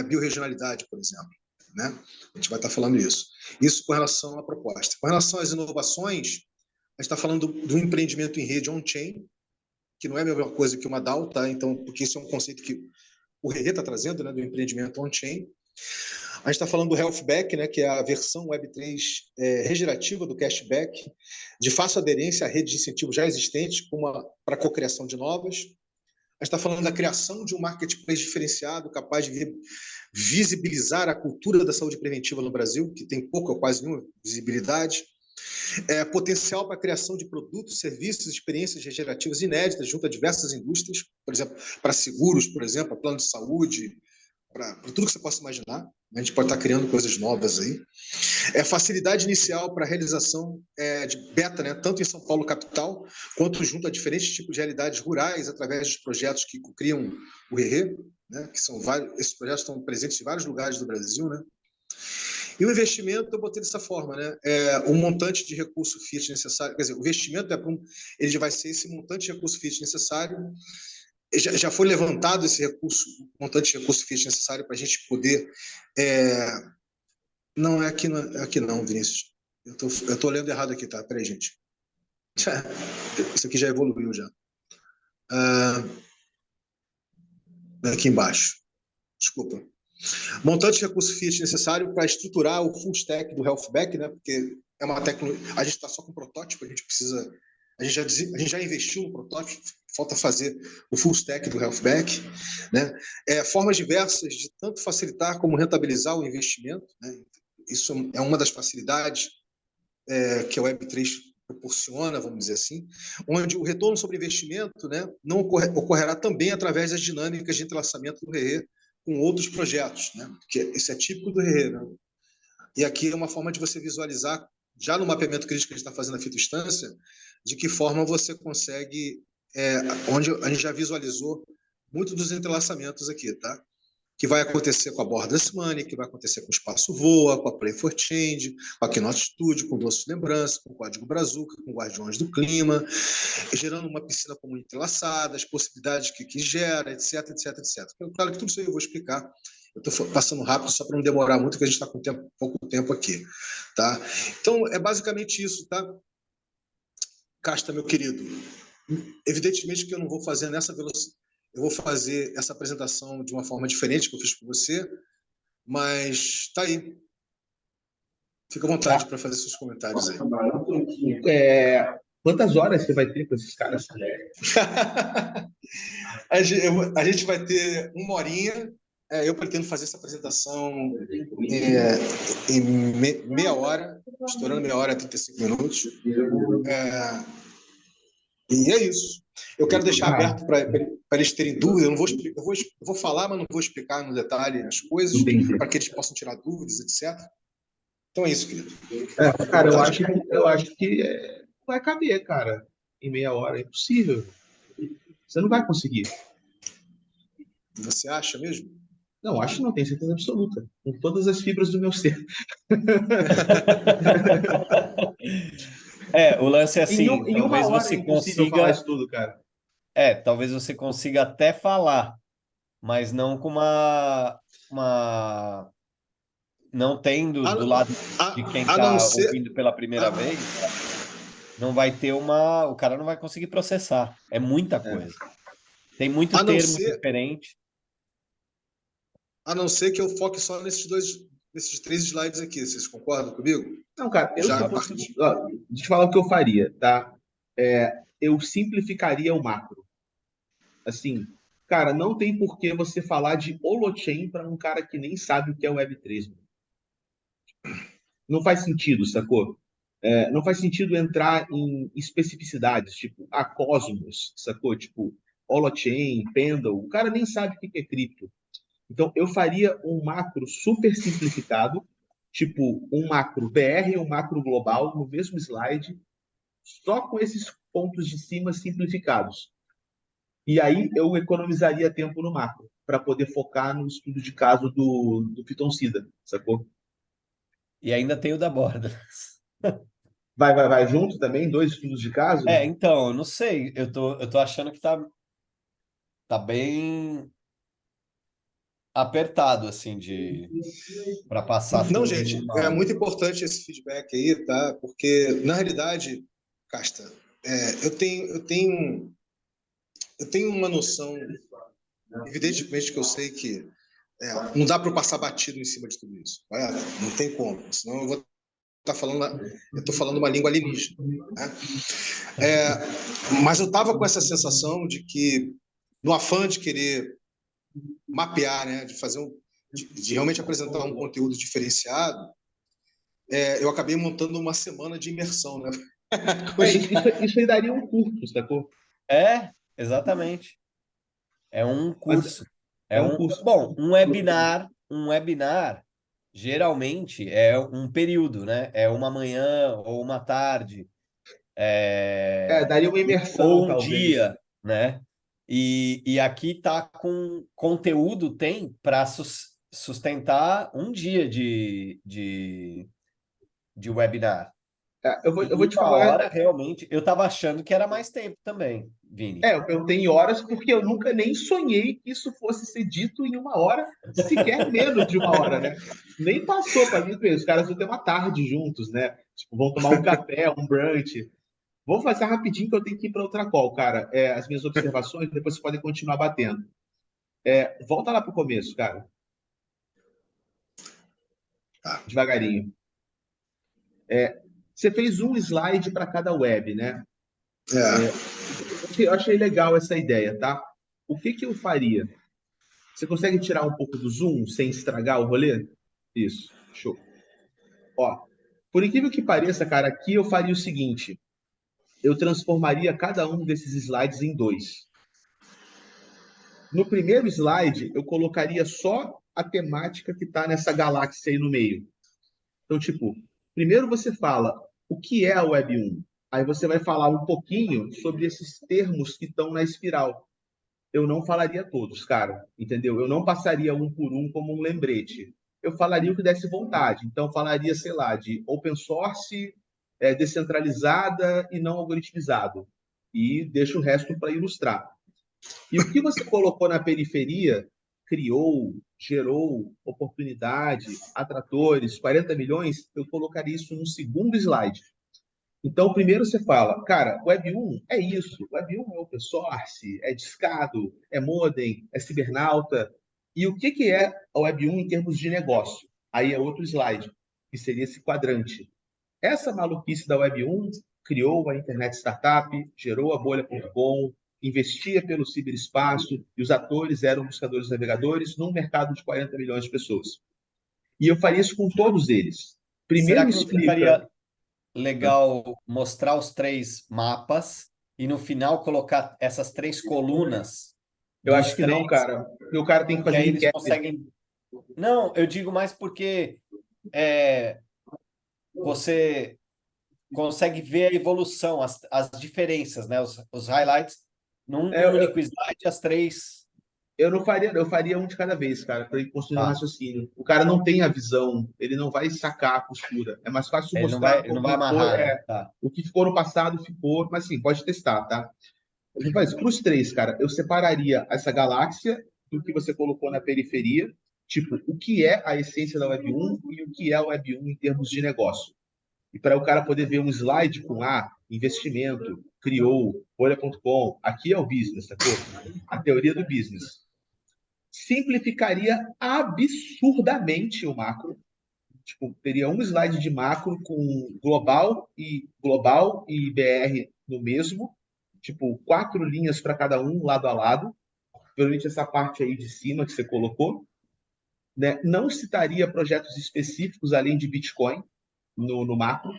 biorregionalidade, por exemplo. Né? A gente vai estar falando isso. Isso com relação à proposta. Com relação às inovações, a gente está falando do empreendimento em rede on-chain, que não é a mesma coisa que uma DAO, tá? Então, porque isso é um conceito que o Rerê está trazendo, né, do empreendimento on-chain. A gente está falando do Healthback, né, que é a versão Web3 regenerativa do cashback, de fácil aderência à rede de incentivos já existentes para a cocriação de novas. A gente está falando da criação de um marketplace diferenciado, capaz de visibilizar a cultura da saúde preventiva no Brasil, que tem pouca ou quase nenhuma visibilidade. Potencial para a criação de produtos, serviços, experiências regenerativas inéditas junto a diversas indústrias, por exemplo, para seguros, por exemplo, plano de saúde, para tudo que você possa imaginar. A gente pode estar criando coisas novas aí. Facilidade inicial para a realização de beta, né, tanto em São Paulo capital, quanto junto a diferentes tipos de realidades rurais, através dos projetos que criam o Rerê, né, que são vários, esses projetos estão presentes em vários lugares do Brasil, né? E o investimento eu botei dessa forma, né? O montante de recurso fiat necessário, quer dizer, o investimento ele vai ser esse montante de recurso fiat necessário. Já foi levantado esse recurso, montante de recurso fiat necessário para a gente poder. Não é aqui não, Vinícius. Eu tô lendo errado aqui, tá? Peraí, gente. Isso aqui já evoluiu já. Aqui embaixo. Desculpa. Montante de recurso fiat necessário para estruturar o full stack do Healthback, né? Porque é uma tecnologia. A gente está só com protótipo, a gente precisa. A gente já investiu no protótipo, falta fazer o full stack do Healthback, né? Formas diversas de tanto facilitar como rentabilizar o investimento, né? Isso é uma das facilidades que a Web3 proporciona, vamos dizer assim, onde o retorno sobre investimento, né, não ocorrerá também através das dinâmicas de entrelaçamento do Rerê com outros projetos, né? Porque isso é típico do Rerê, né? E aqui é uma forma de você visualizar, já no mapeamento crítico que a gente está fazendo na fitoinstância, de que forma você consegue, onde a gente já visualizou muito dos entrelaçamentos aqui, tá? Que vai acontecer com a Borderless Money, que vai acontecer com o Espaço Voa, com a Play for Change, com a Keynote Studio, com o Doce de Lembrança, com o Código Brazuca, com o Guardiões do Clima, gerando uma piscina comum entrelaçada, as possibilidades que gera, etc, etc, etc. Claro que tudo isso aí eu vou explicar. Eu estou passando rápido só para não demorar muito, porque a gente está com pouco tempo aqui. Tá? Então, é basicamente isso, tá? Casta, meu querido. Evidentemente que eu não vou fazer nessa velocidade. Eu vou fazer essa apresentação de uma forma diferente que eu fiz com você, mas tá aí. Fica à vontade para fazer seus comentários aí. Quantas horas você vai ter com esses caras? A gente vai ter 1 horinha. Eu pretendo fazer essa apresentação em meia hora, estourando meia hora, 35 minutos. E é isso. Eu quero deixar aberto para eles terem dúvida. Eu vou falar, mas não vou explicar no detalhe as coisas, para que eles possam tirar dúvidas, etc. Então é isso, querido. Cara, eu acho que vai caber, cara, em meia hora. É impossível. Você não vai conseguir. Você acha mesmo? Não, acho que não, tenho certeza absoluta. Com todas as fibras do meu ser. O lance é assim, em uma talvez hora você é impossível falar consiga. isso tudo, cara. Talvez você consiga até falar, mas não com uma não tendo do lado de quem a não está ser, ouvindo pela primeira vez, não vai ter o cara não vai conseguir processar. É muita coisa. Tem muito a não termo ser, diferente. a não ser que eu foque só nesses 3 slides aqui. Vocês concordam comigo? Não, cara, Já deixa eu te falar o que eu faria, tá? Eu simplificaria o macro. Assim, cara, não tem por que você falar de holochain para um cara que nem sabe o que é Web3. Não faz sentido, sacou? Não faz sentido entrar em especificidades, tipo, Cosmos, sacou? Tipo, holochain, Pendle. O cara nem sabe o que é cripto. Então, eu faria um macro super simplificado, tipo, um macro BR e um macro global no mesmo slide, só com esses pontos de cima simplificados. E aí eu economizaria tempo no macro, para poder focar no estudo de caso do Python-Sida, sacou? E ainda tem o da borda. Vai junto também, 2 estudos de caso? Então, eu não sei. Eu tô achando que tá bem apertado, assim, para passar Não, tudo gente, em é uma muito importante esse feedback aí, tá? Porque, na realidade, Casta, eu tenho eu tenho uma noção, evidentemente que eu sei que não dá para eu passar batido em cima de tudo isso. Não tem como, senão eu vou estar falando, eu estou falando uma língua alienígena. Né? Mas eu estava com essa sensação de que, no afã de querer mapear, né, de fazer de realmente apresentar um conteúdo diferenciado, eu acabei montando uma semana de imersão, né? Isso aí daria um curso, sacou? Exatamente. É um Mas curso. é um curso. Bom, um webinar geralmente é um período, né? É uma manhã ou uma tarde. Daria uma imersão, Ou um talvez. dia, né? E aqui tá com conteúdo, tem para sustentar um dia de webinar. Eu vou te Uma falar. hora, realmente, eu estava achando que era mais tempo também, Vini. Eu perguntei em horas porque eu nunca nem sonhei que isso fosse ser dito em 1 hora, sequer menos de 1 hora, né? Nem passou para mim, os caras vão ter uma tarde juntos, né? Tipo, vão tomar um café, um brunch. Vou fazer rapidinho que eu tenho que ir para outra call, cara. As minhas observações, depois vocês podem continuar batendo. Volta lá para o começo, cara. Devagarinho. Você fez um slide para cada web, né? Eu achei legal essa ideia, tá? O que eu faria? Você consegue tirar um pouco do zoom sem estragar o rolê? Isso, show. Ó, por incrível que pareça, cara, aqui eu faria o seguinte: eu transformaria cada um desses slides em 2. No primeiro slide, eu colocaria só a temática que está nessa galáxia aí no meio. Então, tipo, primeiro você fala o que é a Web 1. Aí você vai falar um pouquinho sobre esses termos que estão na espiral. Eu não falaria todos, cara, entendeu? Eu não passaria um por um como um lembrete. Eu falaria o que desse vontade. Então, falaria, sei lá, de open source, descentralizada e não algoritmizado. E deixo o resto para ilustrar. E o que você colocou na periferia criou, gerou oportunidade, atratores, 40 milhões, eu colocaria isso num segundo slide. Então, primeiro você fala, cara, Web 1 é isso. Web 1 é open source, é discado, é modem, é cibernauta. E o que é a Web 1 em termos de negócio? Aí é outro slide, que seria esse quadrante. Essa maluquice da Web 1 criou a internet startup, gerou a bolha.com, investia pelo ciberespaço e os atores eram buscadores navegadores num mercado de 40 milhões de pessoas. E eu faria isso com todos eles. Primeiro Será que não explica... ficaria legal mostrar os 3 mapas e no final colocar essas 3 colunas Eu dos acho que não, 3, cara. Porque o cara tem que que fazer aí eles enquete. conseguem... Não, eu digo mais porque você consegue ver a evolução, as diferenças, né? Os highlights num único slide, as 3. Eu faria um de cada vez, cara, para ele construir um raciocínio. O cara não tem a visão, ele não vai sacar a costura. É mais fácil Ele mostrar não como vai ficou, amarrar, né? Tá. o que ficou no passado ficou, mas sim, pode testar, tá? Para os 3, cara, eu separaria essa galáxia do que você colocou na periferia, tipo, o que é a essência da Web 1 e o que é a Web 1 em termos de negócio. E para o cara poder ver um slide com investimento, criou, bolha.com, aqui é o business, sacou? A teoria do business. Simplificaria absurdamente o macro. Tipo, teria um slide de macro com global e BR no mesmo, tipo, 4 linhas para cada um, lado a lado. Provavelmente essa parte aí de cima que você colocou, né? Não citaria projetos específicos além de Bitcoin no macro,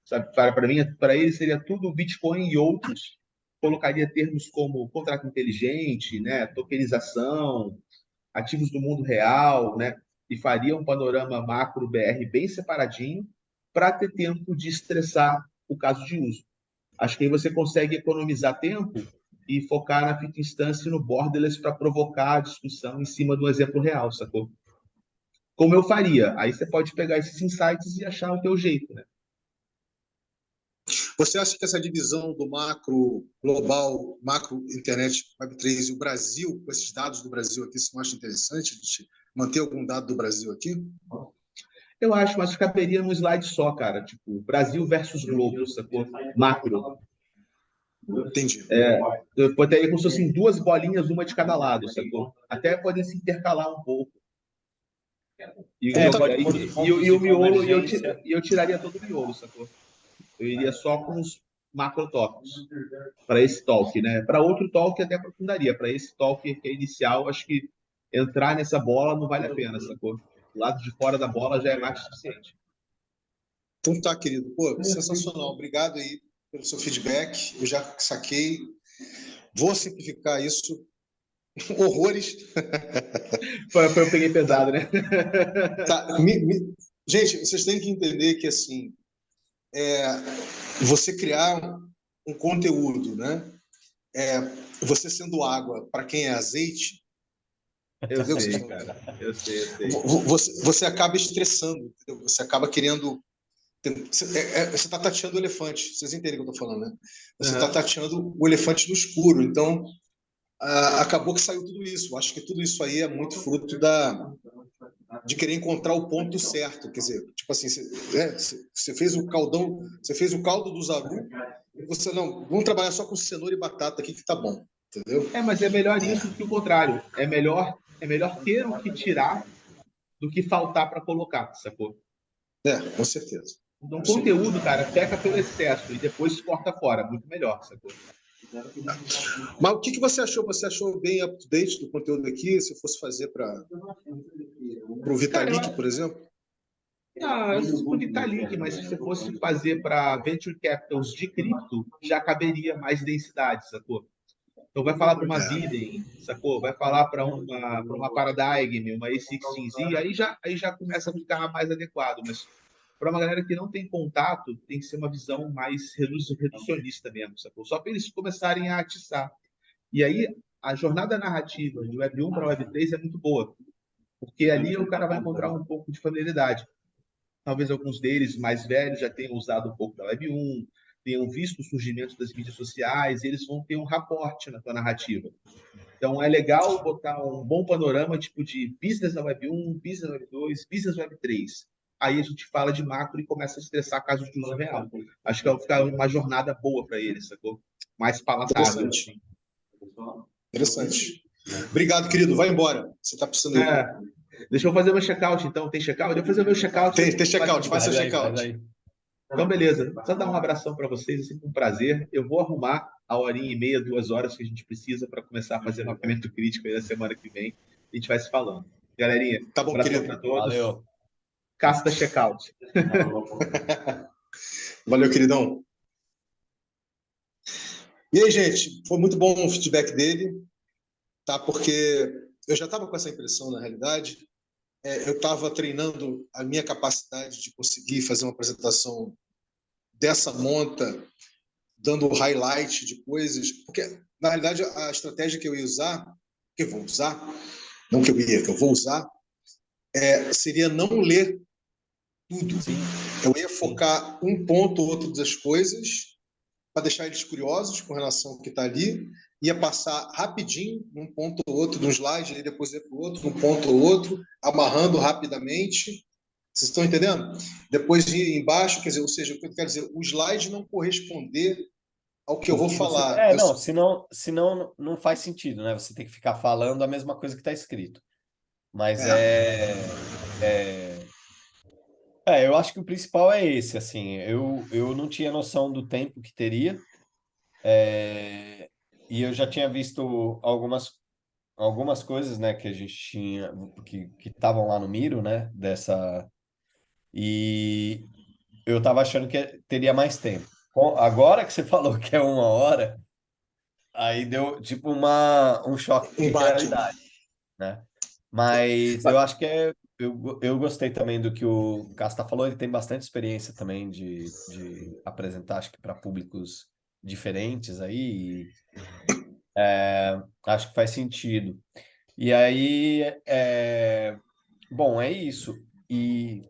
sabe? Para mim, para ele seria tudo Bitcoin e outros. Colocaria termos como contrato inteligente, né? Tokenização, ativos do mundo real, né? E faria um panorama macro BR bem separadinho para ter tempo de estressar o caso de uso. Acho que aí você consegue economizar tempo e focar na fita instância e no borderless para provocar a discussão em cima do exemplo real, sacou? Como eu faria? Aí você pode pegar esses insights e achar o teu jeito, né? Você acha que essa divisão do macro global, macro internet Web3 e o Brasil, com esses dados do Brasil aqui, você não acha interessante manter algum dado do Brasil aqui? Eu acho, mas caberia num slide só, cara. Tipo, Brasil versus Globo, sacou? Macro. Entendi. Eu botaria como se fossem duas bolinhas, uma de cada lado, sacou? Até podem se intercalar um pouco. E, Pode e, pôr os e, pontos e o de miolo, convergência. eu tiraria todo o miolo, sacou? Eu iria só com os macrotópicos para esse talk, né? Para outro talk até aprofundaria. Para esse talk que é inicial, acho que entrar nessa bola não vale a pena, sacou? O lado de fora da bola já é mais que suficiente. Então tá, querido. Pô, sensacional. Obrigado aí pelo seu feedback. Eu já saquei. Vou simplificar isso. Horrores. Eu peguei pesado, né? Tá. Gente, vocês têm que entender que assim, você criar um conteúdo, né? Você sendo água para quem é azeite, Eu entendeu? sei, cara. Eu sei. Você acaba estressando, entendeu? Você acaba querendo. Você está tateando o elefante, vocês entendem o que eu estou falando, né? Você está tateando o elefante no escuro. Então, acabou que saiu tudo isso. Acho que tudo isso aí é muito fruto de querer encontrar o ponto certo. Quer dizer, tipo assim, você fez o caldão, você fez o caldo do zaru, e você não, vamos trabalhar só com cenoura e batata aqui que tá bom, entendeu? Mas é melhor isso do que o contrário. É melhor ter o que tirar do que faltar para colocar, sacou? Com certeza. Então, conteúdo, cara, peca pelo excesso e depois corta fora. Muito melhor, sacou? Mas o que você achou? Você achou bem up-to-date do conteúdo aqui? Se fosse fazer para o Vitalik, por exemplo? Não, o Vitalik, mas se você fosse fazer para Venture Capitals de cripto, já caberia mais densidade, sacou? Então vai falar para uma Viden, sacou? Vai falar para uma Paradigm, uma A16Z, aí já começa a ficar mais adequado. Mas para uma galera que não tem contato, tem que ser uma visão mais reducionista mesmo, sacou? Só para eles começarem a atiçar. E aí a jornada narrativa de Web 1 para Web 3 é muito boa, porque ali o cara vai encontrar um pouco de familiaridade. Talvez alguns deles mais velhos já tenham usado um pouco da Web 1, tenham visto o surgimento das mídias sociais, e eles vão ter um raporte na tua narrativa. Então, é legal botar um bom panorama tipo de business na Web 1, business na Web 2, business na Web 3. Aí a gente fala de macro e começa a estressar casos de uso real. Acho que vai ficar uma jornada boa para eles, sacou? Mais palatável. Interessante. Interessante. Obrigado, querido. Vai embora. Você está precisando ir. Deixa eu fazer meu check-out, então. Tem check-out? Deixa eu fazer meu check-out. Tem check-out. Faz seu check-out. Então, beleza. Só dar um abração para vocês, é sempre um prazer. Eu vou arrumar a horinha e meia, 2 horas que a gente precisa para começar a fazer mapeamento crítico aí na semana que vem. A gente vai se falando. Galerinha, tá bom, abração querido. para todos. Valeu. Casta checkout. Valeu, queridão. E aí, gente, foi muito bom o feedback dele, tá? Porque eu já estava com essa impressão, na realidade. Eu estava treinando a minha capacidade de conseguir fazer uma apresentação dessa monta, dando highlight de coisas, porque, na realidade, a estratégia que eu ia usar, que eu vou usar, não que eu vou usar, seria não ler tudo. Sim. Eu ia focar um ponto ou outro das coisas para deixar eles curiosos com relação ao que está ali, ia passar rapidinho num ponto ou outro, de um slide, ali depois ia para o outro, num ponto ou outro, amarrando rapidamente. Vocês estão entendendo? Depois de embaixo, quer dizer, ou seja, o que eu quero dizer, o slide não corresponder ao que eu vou falar. Não, senão não faz sentido, né? Você tem que ficar falando a mesma coisa que está escrito. Mas eu acho que o principal é esse, assim, eu não tinha noção do tempo que teria, e eu já tinha visto algumas coisas, né, que a gente tinha, que estavam lá no Miro, né, e eu estava achando que teria mais tempo. Bom, agora que você falou que é 1 hora, aí deu tipo um choque de realidade, né? Mas eu acho que eu gostei também do que o Casta falou, ele tem bastante experiência também de apresentar, acho que para públicos diferentes aí, acho que faz sentido. E aí, bom, é isso. E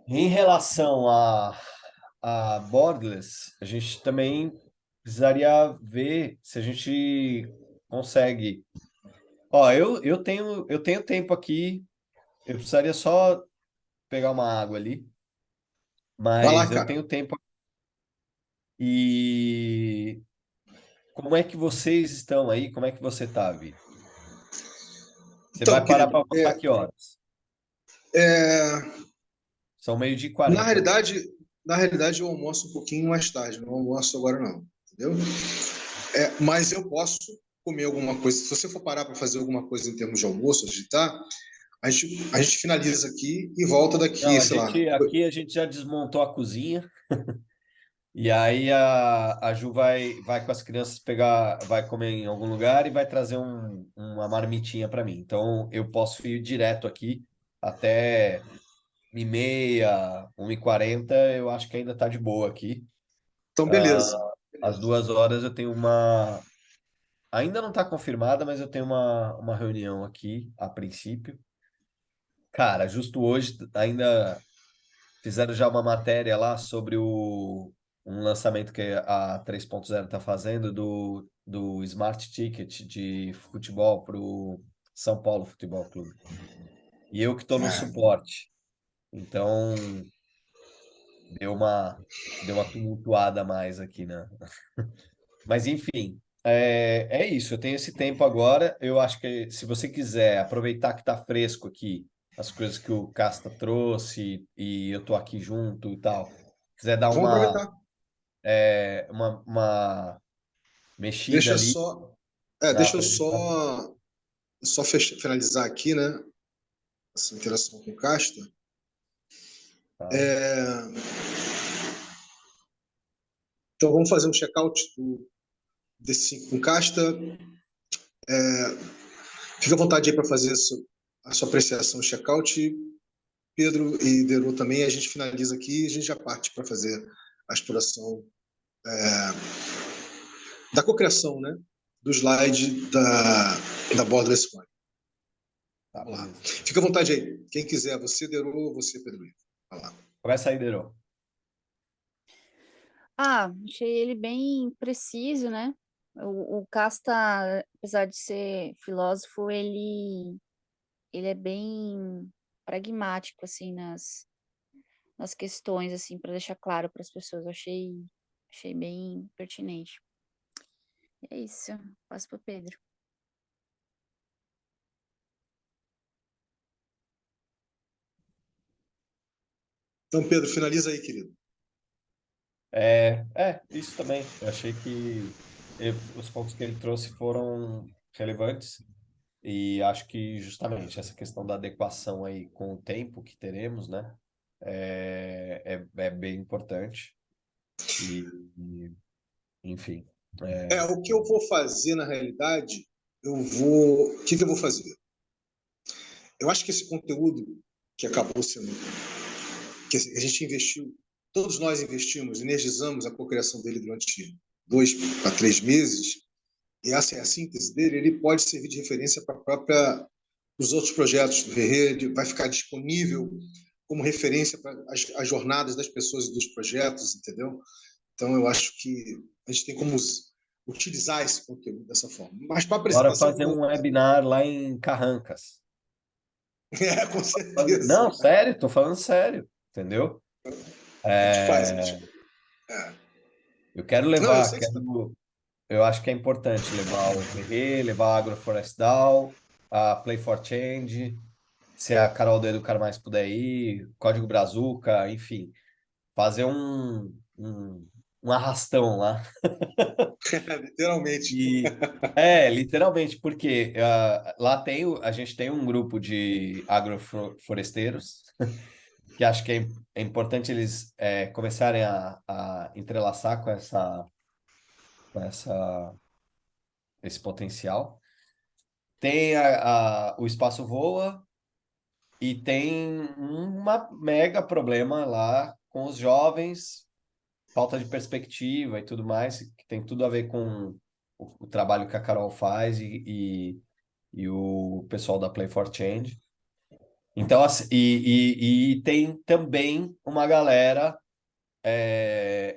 em relação a Borderless, a gente também precisaria ver se a gente consegue. Ó, eu tenho tempo aqui, eu precisaria só pegar uma água ali, Vai lá, mas eu cara. tenho tempo e como é que vocês estão aí? Como é que você tá, Vi? Você Então, vai parar para querido, almoçar que horas? é, São 12h40. na realidade, na realidade, eu almoço um pouquinho mais tarde, não almoço agora não, entendeu? Mas eu posso comer alguma coisa. Se você for parar para fazer alguma coisa em termos de almoço, agitar, a gente finaliza aqui e volta Não, daqui, sei lá. aqui a gente já desmontou a cozinha. E aí a Ju vai com as crianças pegar, vai comer em algum lugar e vai trazer uma marmitinha para mim. Então eu posso ir direto aqui até 1h30, 1h40, eu acho que ainda tá de boa aqui. Então, beleza. Às 2 horas eu tenho uma. Ainda não está confirmada, mas eu tenho uma reunião aqui a princípio. Cara, justo hoje ainda fizeram já uma matéria lá sobre um lançamento que a 3.0 está fazendo do Smart Ticket de futebol para o São Paulo Futebol Clube. E eu que estou no suporte. Então, deu uma tumultuada a mais aqui, né? Mas, enfim, é isso. Eu tenho esse tempo agora. Eu acho que se você quiser aproveitar que está fresco aqui, as coisas que o Casta trouxe e eu tô aqui junto e tal, quiser dar Vamos aproveitar. uma mexida Deixa ali só, na deixa eu apresentação. só finalizar aqui, né? Essa interação com o Casta. Tá? É, então, vamos fazer um check-out desse 5 com Casta. Fica à vontade aí para fazer a sua apreciação, check-out. Pedro e Deru também, a gente finaliza aqui e a gente já parte para fazer a exploração da cocriação, né? Do slide da Borderless One. Tá, Vamos lá. beleza. Fica à vontade aí. Quem quiser, você, Deru, ou você, Pedro. Vai lá. Começa aí, Deron. Achei ele bem preciso, né? O Casta, apesar de ser filósofo, ele é bem pragmático, assim, nas questões, assim, para deixar claro para as pessoas. Eu achei bem pertinente. É isso. Passo para o Pedro. Então, Pedro, finaliza aí, querido. Isso também. Eu achei que os pontos que ele trouxe foram relevantes. E acho que justamente essa questão da adequação aí com o tempo que teremos, né? É bem importante. Enfim. O que eu vou fazer, na realidade, O que eu vou fazer? Eu acho que esse conteúdo que acabou sendo... que a gente investiu, todos nós investimos, energizamos a cocriação dele durante 2 a 3 meses, e essa é a síntese dele, ele pode servir de referência para os outros projetos do Rede, vai ficar disponível como referência para as jornadas das pessoas e dos projetos, entendeu? Então, eu acho que a gente tem como utilizar esse conteúdo dessa forma. Mas para Bora apresentação, fazer um webinar lá em Carrancas. com certeza. Não, sério, tô falando sério, entendeu? A gente faz. Eu quero Não, eu levar, sei que você está... eu acho que é importante levar o Ferré, levar a Agroflorestal, a Play for Change, se a Carol do Educar Mais puder ir, Código Brazuca, enfim, fazer um arrastão lá. Literalmente. Literalmente, porque lá a gente tem um grupo de agrofloresteiros que acho que é importante eles começarem a entrelaçar com esse potencial. Tem o Espaço Voa e tem uma mega problema lá com os jovens, falta de perspectiva e tudo mais, que tem tudo a ver com o trabalho que a Carol faz e o pessoal da Play for Change. Então, e tem também uma galera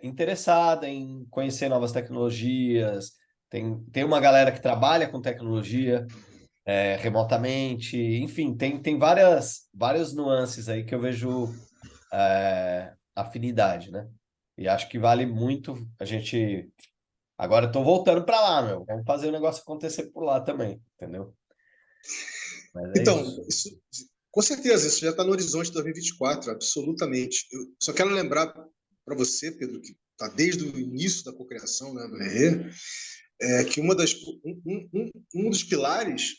interessada em conhecer novas tecnologias. Tem uma galera que trabalha com tecnologia remotamente. Enfim, tem várias nuances aí que eu vejo afinidade, né? E acho que vale muito a gente Agora eu tô voltando para lá, meu. Vamos fazer o negócio acontecer por lá também, entendeu? Mas é Então, isso. com certeza, isso já está no horizonte de 2024, absolutamente. Eu só quero lembrar para você, Pedro, que está desde o início da cocriação, né, do RE, que um dos pilares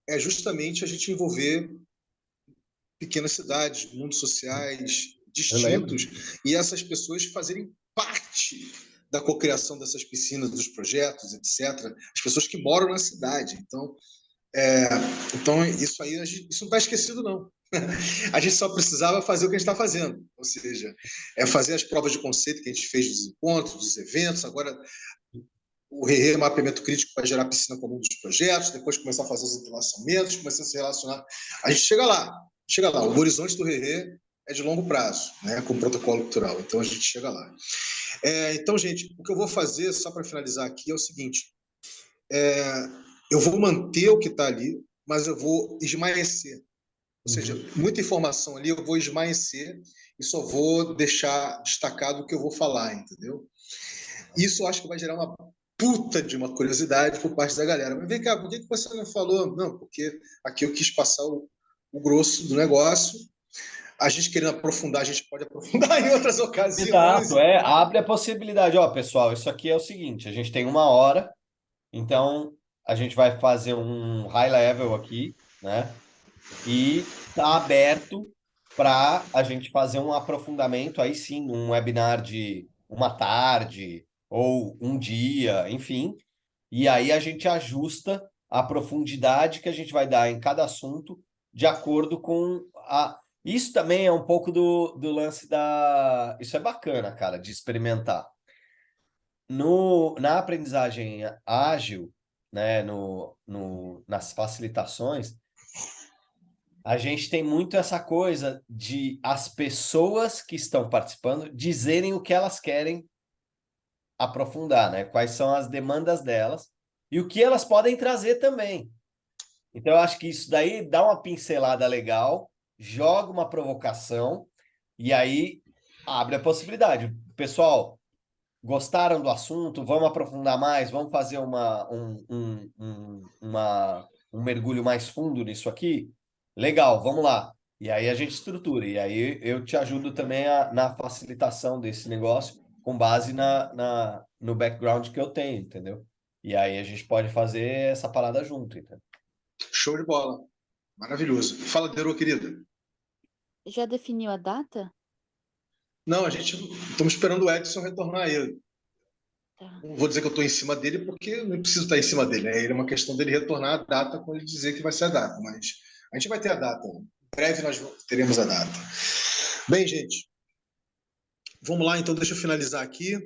é justamente a gente envolver pequenas cidades, mundos sociais Eu lembro. distintos, e essas pessoas fazerem parte da cocriação dessas piscinas, dos projetos, etc. As pessoas que moram na cidade. Então isso aí, isso não está esquecido, não. A gente só precisava fazer o que a gente está fazendo, ou seja, fazer as provas de conceito que a gente fez dos encontros, dos eventos, agora o mapeamento crítico para gerar piscina comum dos projetos, depois começar a fazer os entrelaçamentos, começar a se relacionar. A gente chega lá, chega lá. O horizonte do RE é de longo prazo, né, com o protocolo cultural, então a gente chega lá. Então, gente, o que eu vou fazer, só para finalizar aqui, é o seguinte: eu vou manter o que está ali, mas eu vou esmaecer. Ou seja, muita informação ali eu vou esmaecer e só vou deixar destacado o que eu vou falar, entendeu? Isso eu acho que vai gerar uma puta de uma curiosidade por parte da galera. Mas vem cá, por que você não falou? Não, porque aqui eu quis passar o grosso do negócio. A gente querendo aprofundar, a gente pode aprofundar em outras ocasiões. Exato, abre a possibilidade. Ó, pessoal, isso aqui é o seguinte, a gente tem 1 hora, então a gente vai fazer um high level aqui, né? E tá aberto para a gente fazer um aprofundamento, aí sim, um webinar de uma tarde ou um dia, enfim. E aí a gente ajusta a profundidade que a gente vai dar em cada assunto de acordo com a. Isso também é um pouco do lance da. Isso é bacana, cara, de experimentar. Na aprendizagem ágil, né, nas facilitações, a gente tem muito essa coisa de as pessoas que estão participando dizerem o que elas querem aprofundar, né? Quais são as demandas delas e o que elas podem trazer também. Então, eu acho que isso daí dá uma pincelada legal, joga uma provocação e aí abre a possibilidade. Pessoal, gostaram do assunto? Vamos aprofundar mais? Vamos fazer um mergulho mais fundo nisso aqui? Legal, vamos lá. E aí a gente estrutura. E aí eu te ajudo também na facilitação desse negócio com base no background que eu tenho, entendeu? E aí a gente pode fazer essa parada junto, entendeu? Show de bola. Maravilhoso. Fala, Deru, querida. Já definiu a data? Não, a gente estamos esperando o Edson retornar aí. Tá. Não vou dizer que eu estou em cima dele, porque eu não preciso estar em cima dele. Né? É uma questão dele retornar a data quando ele dizer que vai ser a data. Mas a gente vai ter a data. Em breve nós teremos a data. Bem, gente, vamos lá, então deixa eu finalizar aqui.